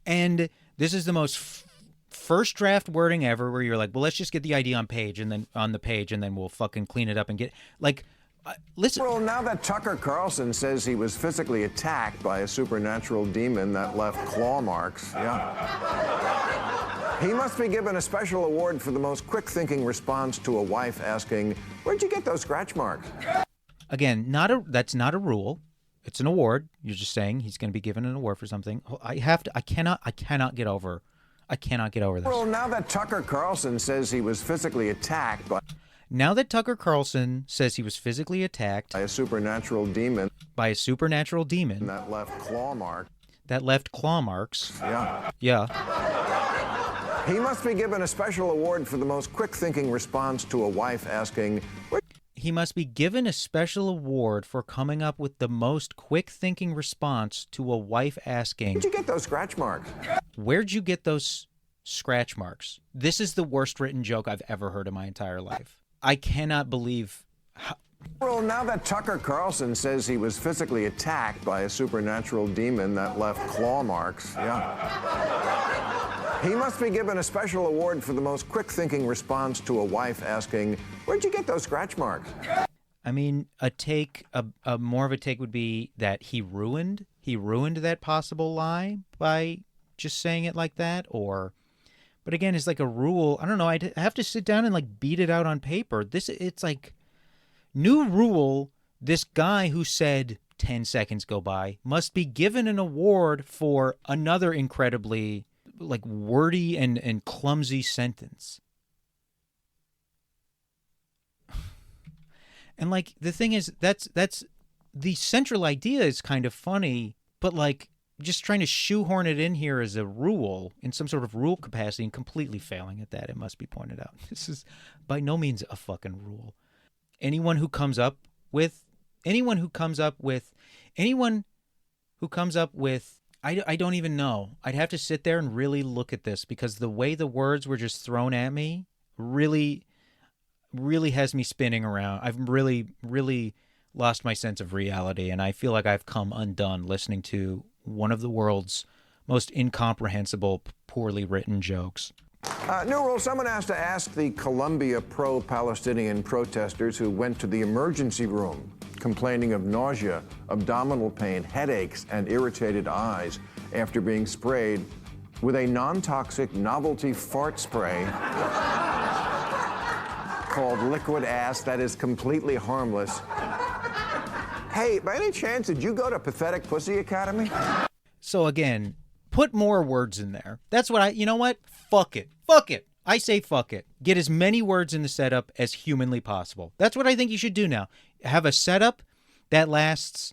And this is the most first draft wording ever, where you're like, well, let's just get the idea on the page, and then we'll fucking clean it up and get like. Listen. Well, now that Tucker Carlson says he was physically attacked by a supernatural demon that left claw marks, he must be given a special award for the most quick-thinking response to a wife asking, "Where'd you get those scratch marks?" Again, that's not a rule. It's an award. You're just saying he's going to be given an award for something. I cannot get over this. Well, now that Tucker Carlson says he was physically attacked by a supernatural demon that left claw marks. Yeah. He must be given a special award for the most quick-thinking response to a wife asking, He must be given a special award for coming up with the most quick-thinking response to a wife asking, "Where'd you get those scratch marks?" Where'd you get those scratch marks? This is the worst written joke I've ever heard in my entire life. I cannot believe Well, now that Tucker Carlson says he was physically attacked by a supernatural demon that left claw marks, he must be given a special award for the most quick-thinking response to a wife asking, "Where'd you get those scratch marks?" I mean, a more of a take would be that he ruined that possible lie by just saying it like that, but again, it's like a rule. I don't know. I'd have to sit down and like beat it out on paper. It's like new rule. This guy who said 10 seconds go by must be given an award for another incredibly like wordy and clumsy sentence. And like the thing is, that's the central idea is kind of funny, but like just trying to shoehorn it in here as a rule in some sort of rule capacity and completely failing at that, it must be pointed out. This is by no means a fucking rule. Anyone who comes up with I don't even know. I'd have to sit there and really look at this, because the way the words were just thrown at me really has me spinning around. I've really lost my sense of reality, and I feel like I've come undone listening to one of the world's most incomprehensible, poorly written jokes. New rule, someone has to ask the Colombia pro-Palestinian protesters who went to the emergency room complaining of nausea, abdominal pain, headaches, and irritated eyes after being sprayed with a non-toxic novelty fart spray called liquid ass that is completely harmless. Hey, by any chance, did you go to Pathetic Pussy Academy? So again, put more words in there. That's what you know what? Fuck it. I say fuck it. Get as many words in the setup as humanly possible. That's what I think you should do now. Have a setup that lasts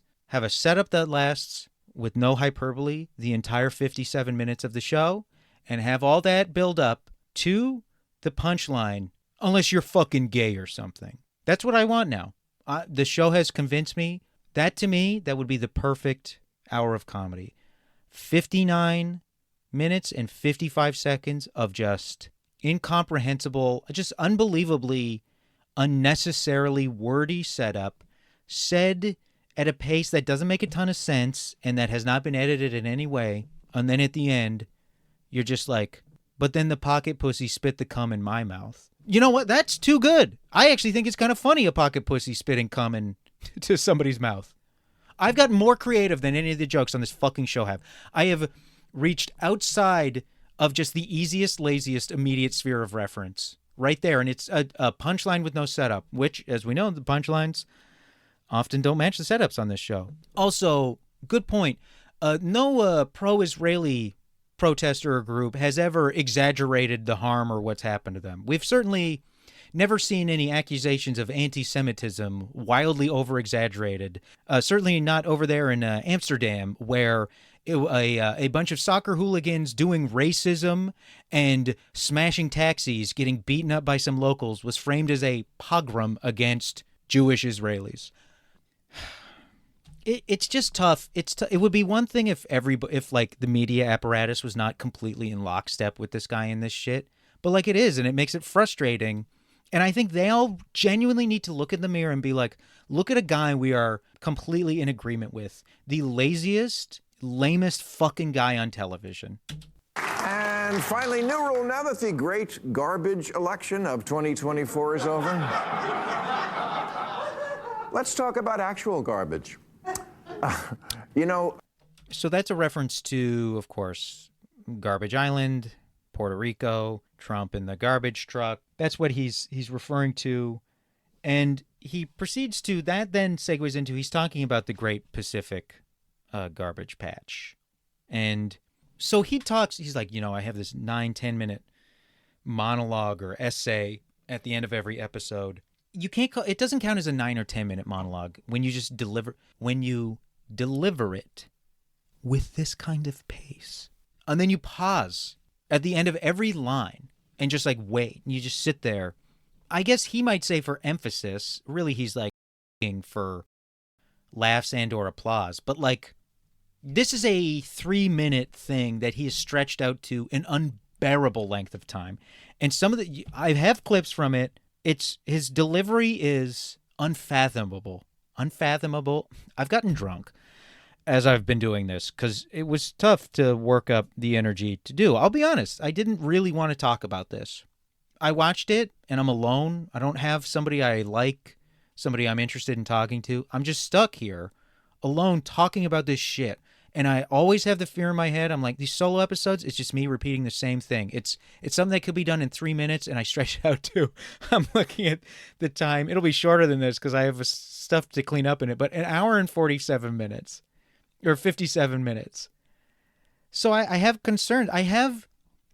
with no hyperbole the entire 57 minutes of the show and have all that build up to the punchline, unless you're fucking gay or something. That's what I want now. The show has convinced me. That, to me, that would be the perfect hour of comedy. 59 minutes and 55 seconds of just incomprehensible, just unbelievably, unnecessarily wordy setup, said at a pace that doesn't make a ton of sense and that has not been edited in any way. And then at the end, you're just like, but then the pocket pussy spit the cum in my mouth. You know what? That's too good. I actually think it's kind of funny, a pocket pussy spitting cum to somebody's mouth. I've gotten more creative than any of the jokes on this fucking show have. I have reached outside of just the easiest, laziest, immediate sphere of reference. Right there. And it's a punchline with no setup, which, as we know, the punchlines often don't match the setups on this show. Also, good point. No pro-Israeli protester or group has ever exaggerated the harm or what's happened to them. We've certainly never seen any accusations of anti-Semitism wildly over-exaggerated. Certainly not over there in Amsterdam, where a bunch of soccer hooligans doing racism and smashing taxis, getting beaten up by some locals, was framed as a pogrom against Jewish Israelis. It's just tough. It would be one thing if like the media apparatus was not completely in lockstep with this guy and this shit, but like it is, and it makes it frustrating. And I think they all genuinely need to look in the mirror and be like, look at a guy we are completely in agreement with, the laziest, lamest fucking guy on television. And finally, new rule now that the great garbage election of 2024 is over. Let's talk about actual garbage. So that's a reference to, of course, Garbage Island, Puerto Rico, Trump in the garbage truck. That's what he's referring to. And he proceeds to, that then segues into, he's talking about the Great Pacific Garbage Patch. And so he talks, he's like, I have this 9-10 minute monologue or essay at the end of every episode. You can't call it, doesn't count as a 9 or 10 minute monologue when you just deliver it with this kind of pace. And then you pause at the end of every line and just like wait. And you just sit there. I guess he might say for emphasis, really he's like for laughs and or applause. But like, this is a 3-minute thing that he has stretched out to an unbearable length of time. And some of I have clips from it. His delivery is unfathomable. I've gotten drunk as I've been doing this because it was tough to work up the energy to do. I'll be honest. I didn't really want to talk about this. I watched it and I'm alone. I don't have somebody I like, somebody I'm interested in talking to. I'm just stuck here alone talking about this shit. And I always have the fear in my head. I'm like, these solo episodes, it's just me repeating the same thing. It's something that could be done in 3 minutes, and I stretch it out too. I'm looking at the time. It'll be shorter than this because I have stuff to clean up in it. But an hour and 47 minutes, or 57 minutes. So I have concerns. I have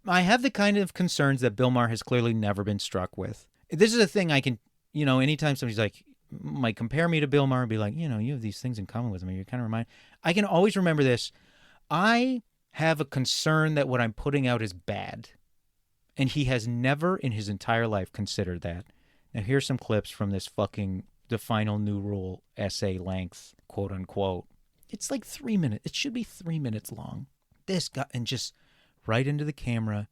the kind of concerns that Bill Maher has clearly never been struck with. This is a thing I can, anytime somebody's like, might compare me to Bill Maher and be like, you have these things in common with me. You kind of remind. I can always remember this. I have a concern that what I'm putting out is bad. And he has never in his entire life considered that. Now here's some clips from this the final new rule essay length, quote unquote. It's like 3 minutes. It should be 3 minutes long. This guy, and just right into the camera.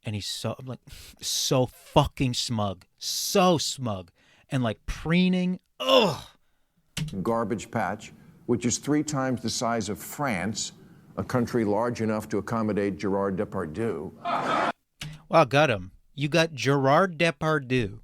And he's so fucking smug. So smug. And like preening. Ugh. Garbage patch, which is 3 times the size of France, a country large enough to accommodate Gerard Depardieu. Wow, got him. You got Gerard Depardieu.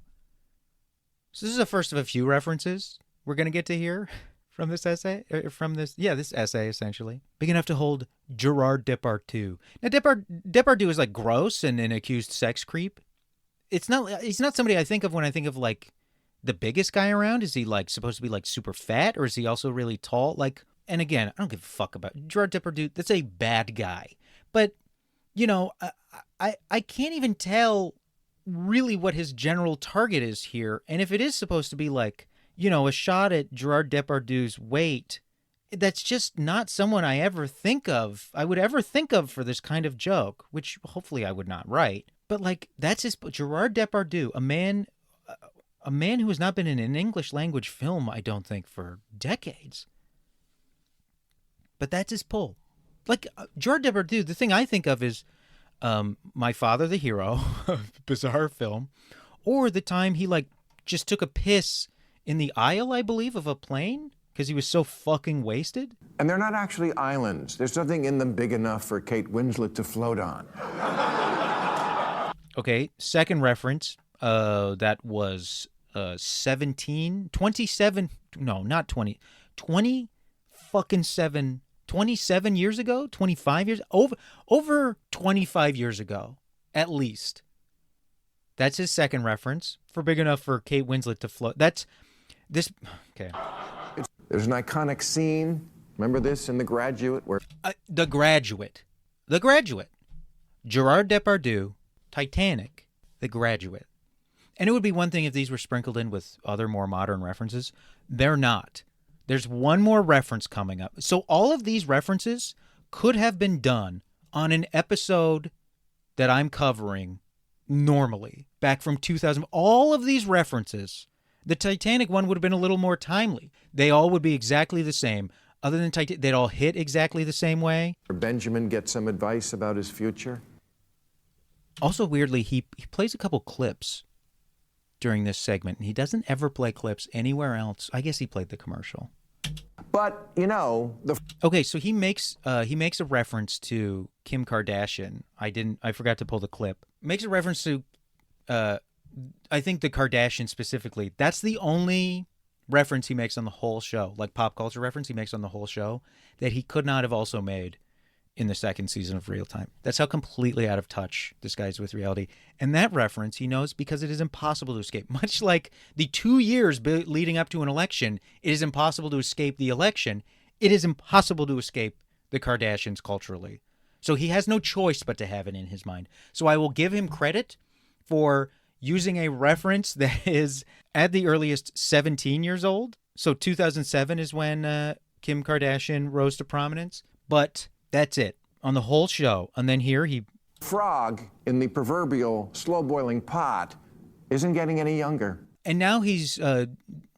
So this is the first of a few references we're going to get to hear from this essay. This essay, essentially. Big enough to hold Gerard Depardieu. Now, Depardieu is like gross and an accused sex creep. He's not somebody I think of when I think of like the biggest guy around. Is he like supposed to be like super fat, or is he also really tall? Like, and again, I don't give a fuck about Gerard Depardieu. That's a bad guy. But, I can't even tell really what his general target is here. And if it is supposed to be like, a shot at Gerard Depardieu's weight that's just not someone I would ever think of for this kind of joke, which hopefully I would not write. But like, that's Gerard Depardieu, a man who has not been in an English language film, I don't think, for decades. But that's his pull. Like, Gerard Depardieu, the thing I think of is My Father the Hero, bizarre film, or the time he like just took a piss in the aisle, I believe, of a plane because he was so fucking wasted. And they're not actually islands. There's nothing in them big enough for Kate Winslet to float on. Okay, second reference, that was 27, no, not 20, 20 fucking 27 years ago, 25 years, over 25 years ago, at least. That's his second reference for big enough for Kate Winslet to float. That's this, okay. There's an iconic scene, remember this in The Graduate, where The Graduate. Gerard Depardieu, Titanic, The Graduate. And it would be one thing if these were sprinkled in with other more modern references. They're not. There's one more reference coming up. So all of these references could have been done on an episode that I'm covering normally, back from 2000. All of these references, the Titanic one would have been a little more timely. They all would be exactly the same. Other than Titanic, they'd all hit exactly the same way. Benjamin gets some advice about his future. Also, weirdly, he plays a couple clips during this segment, and he doesn't ever play clips anywhere else. I guess he played the commercial. But, you know, Okay, so he makes a reference to Kim Kardashian. I forgot to pull the clip. Makes a reference to I think the Kardashians specifically. That's the only reference he makes on the whole show, like pop culture reference he makes on the whole show, that he could not have also made in the second season of Real Time. That's how completely out of touch this guy is with reality. And that reference he knows because it is impossible to escape. Much like the 2 years leading up to an election, it is impossible to escape the election. It is impossible to escape the Kardashians culturally. So he has no choice but to have it in his mind. So I will give him credit for using a reference that is at the earliest 17 years old. So 2007 is when Kim Kardashian rose to prominence. But that's it on the whole show. And then here he... frog in the proverbial slow-boiling pot isn't getting any younger. And now he's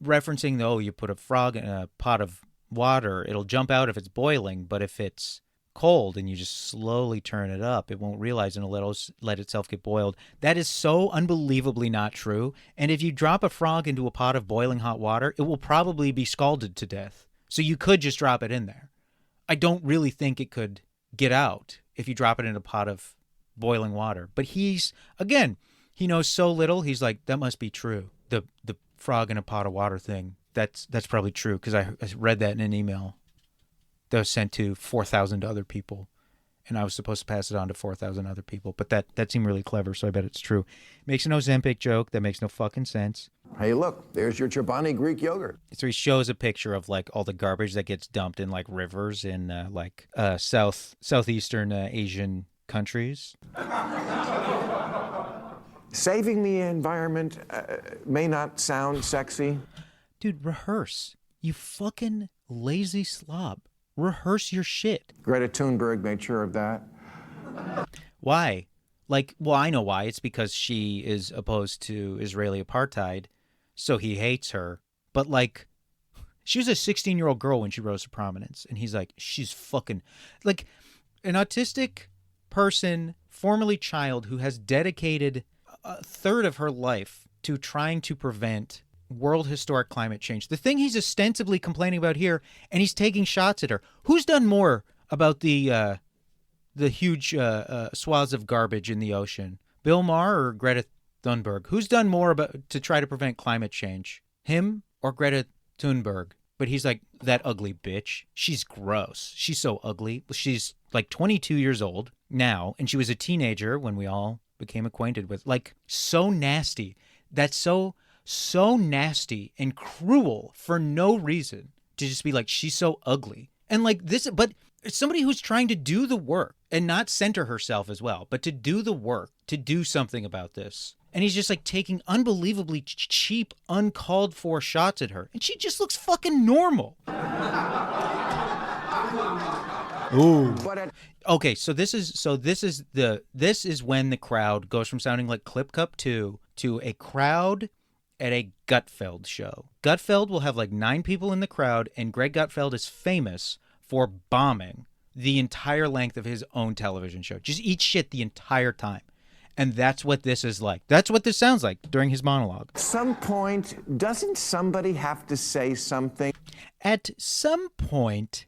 referencing, you put a frog in a pot of water, it'll jump out if it's boiling, but if it's cold and you just slowly turn it up, it won't realize and it'll let itself get boiled. That is so unbelievably not true. And if you drop a frog into a pot of boiling hot water, it will probably be scalded to death. So you could just drop it in there. I don't really think it could get out if you drop it in a pot of boiling water. But he's, again, he knows so little. He's like, that must be true. The frog in a pot of water thing, that's probably true because I read that in an email that was sent to 4,000 other people. And I was supposed to pass it on to 4,000 other people. But that seemed really clever, so I bet it's true. Makes an Ozempic joke that makes no fucking sense. Hey, look, there's your Chobani Greek yogurt. So he shows a picture of like all the garbage that gets dumped in like rivers in southeastern Asian countries. Saving the environment may not sound sexy. Dude, rehearse. You fucking lazy slob. Rehearse your shit. Greta Thunberg made sure of that. Why? I know why. It's because she is opposed to Israeli apartheid, so he hates her. But, she was a 16-year-old girl when she rose to prominence, and he's like, she's fucking... Like, an autistic person, formerly child, who has dedicated a third of her life to trying to prevent world historic climate change. The thing he's ostensibly complaining about here, and he's taking shots at her. Who's done more about the huge swaths of garbage in the ocean? Bill Maher or Greta Thunberg? Who's done more to try to prevent climate change? Him or Greta Thunberg? But he's like, that ugly bitch. She's gross. She's so ugly. She's like 22 years old now, and she was a teenager when we all became acquainted with. Like, so nasty. That's so nasty and cruel for no reason to just be like, she's so ugly. And like this, but somebody who's trying to do the work and not center herself as well, but to do the work, to do something about this. And he's just like taking unbelievably cheap, uncalled for shots at her. And she just looks fucking normal. Ooh. But Okay, so this is when the crowd goes from sounding like Clip Cup 2 to a crowd at a Gutfeld show. Gutfeld will have like 9 people in the crowd, and Greg Gutfeld is famous for bombing the entire length of his own television show. Just eat shit the entire time. And that's what this is like. That's what this sounds like during his monologue. at some point, doesn't somebody have to say something? At some point,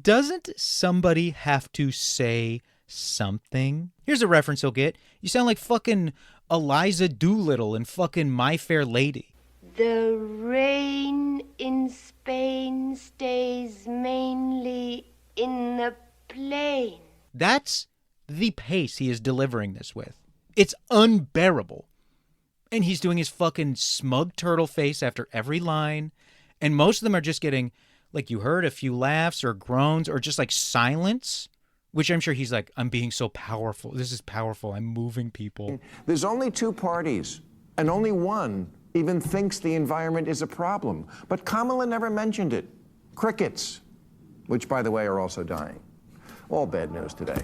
doesn't somebody have to say something? Here's a reference he'll get. You sound like fucking Eliza Doolittle in fucking My Fair Lady. The rain in Spain stays mainly in the plain. That's the pace he is delivering this with. It's unbearable. And he's doing his fucking smug turtle face after every line. And most of them are just getting, like you heard, a few laughs or groans or just like silence, which I'm sure he's like, I'm being so powerful. This is powerful. I'm moving people. There's only 2 parties, and only one even thinks the environment is a problem. But Kamala never mentioned it. Crickets, which, by the way, are also dying. All bad news today.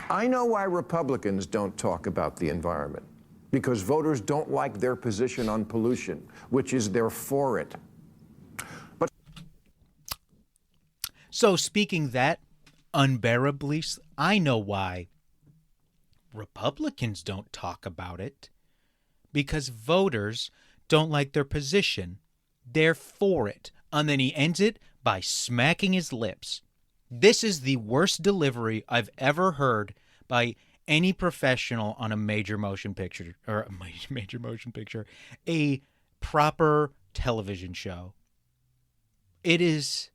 I know why Republicans don't talk about the environment. Because voters don't like their position on pollution, which is they're for it. But So speaking that unbearably, I know why Republicans don't talk about it. Because voters don't like their position. They're for it. And then he ends it by smacking his lips. This is the worst delivery I've ever heard by any professional on a major motion picture, a proper television show. It is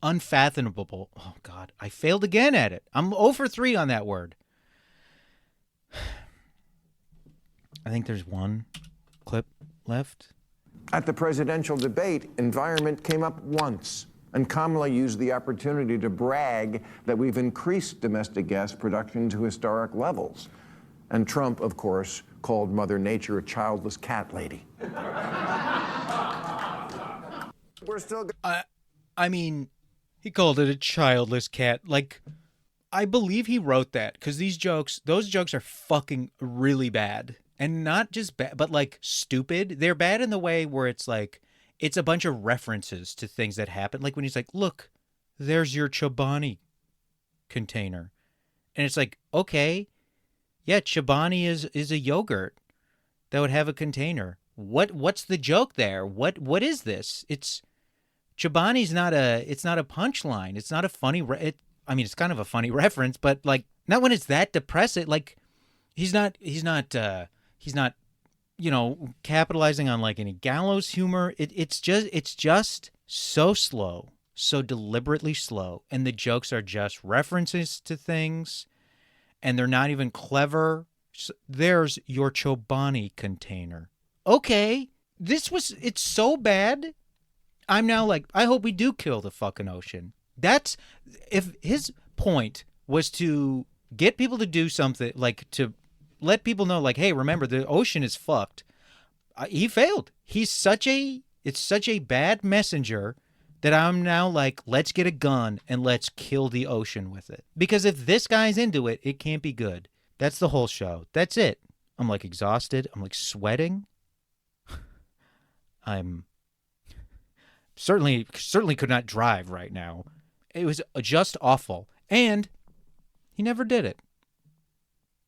unfathomable. Oh, God, I failed again at it. I'm 0 for 3 on that word. I think there's one clip left. at the presidential debate, environment came up once. And Kamala used the opportunity to brag that we've increased domestic gas production to historic levels. And Trump, of course, called Mother Nature a childless cat lady. We're still. I mean, he called it a childless cat. Like, I believe he wrote that because those jokes are fucking really bad. And not just bad, but like stupid. They're bad in the way where it's like, it's a bunch of references to things that happen. Like when he's like, look, there's your Chobani container. And it's like, okay, yeah, Chobani is a yogurt that would have a container. What's the joke there? What is this? It's Chobani's not a punchline. It's not a funny I mean, it's kind of a funny reference, but like not when it's that depressing. Like he's not you know, capitalizing on like any gallows humor. It's just so slow, so deliberately slow. And the jokes are just references to things and they're not even clever. There's your Chobani container. Okay, it's so bad. I'm now like, I hope we do kill the fucking ocean. That's, if his point was to get people to do something, like to let people know, like, hey, remember, the ocean is fucked. He failed. It's such a bad messenger that I'm now like, let's get a gun and let's kill the ocean with it. Because if this guy's into it, it can't be good. That's the whole show. That's it. I'm like exhausted. I'm like sweating. I'm certainly could not drive right now. It was just awful. And he never did it.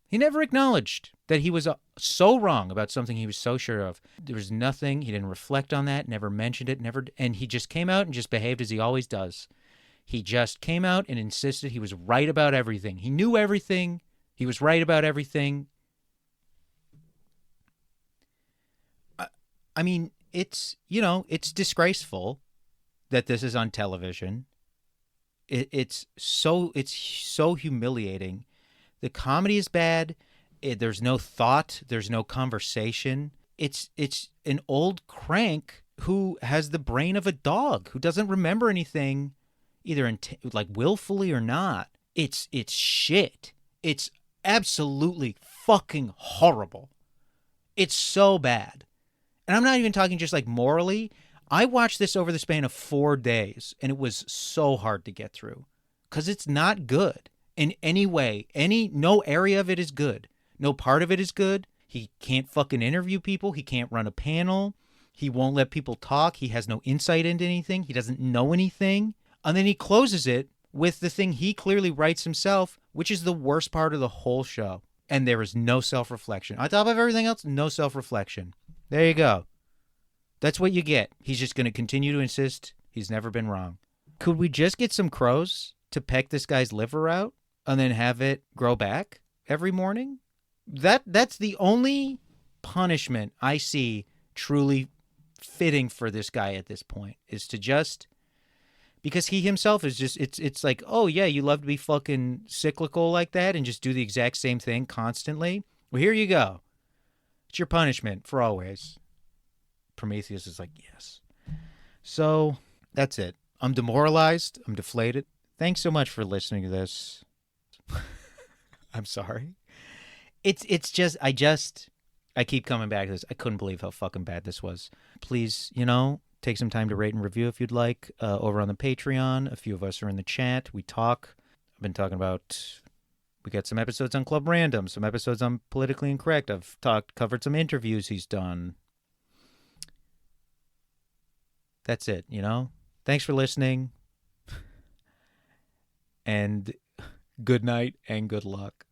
He never acknowledged that he was so wrong about something he was so sure of. There was nothing. He didn't reflect on that, never mentioned it, and he just came out and just behaved as he always does. He just came out and insisted he was right about everything. He knew everything. He was right about everything. I mean, it's disgraceful that this is on television. It's so humiliating. The comedy is bad. There's no thought. There's no conversation. It's an old crank who has the brain of a dog, who doesn't remember anything, either like willfully or not. It's shit. It's absolutely fucking horrible. It's so bad. And I'm not even talking just like morally. I watched this over the span of 4 days, and it was so hard to get through because it's not good in any way. No area of it is good. No part of it is good. He can't fucking interview people. He can't run a panel. He won't let people talk. He has no insight into anything. He doesn't know anything. And then he closes it with the thing he clearly writes himself, which is the worst part of the whole show. And there is no self-reflection. On top of everything else, no self-reflection. There you go. That's what you get. He's just going to continue to insist he's never been wrong. Could we just get some crows to peck this guy's liver out and then have it grow back every morning? That's the only punishment I see truly fitting for this guy at this point, is to just, because he himself is just, it's like, oh yeah, you love to be fucking cyclical like that and just do the exact same thing constantly. Well, here you go. It's your punishment for always. Prometheus is like, yes. So that's it. I'm demoralized. I'm deflated. Thanks so much for listening to this. I'm sorry. It's just, I keep coming back to this. I couldn't believe how fucking bad this was. Please, take some time to rate and review if you'd like. Over on the Patreon, a few of us are in the chat. We talk. I've been talking about, we got some episodes on Club Random, some episodes on Politically Incorrect. I've covered some interviews he's done. That's it, Thanks for listening. And good night and good luck.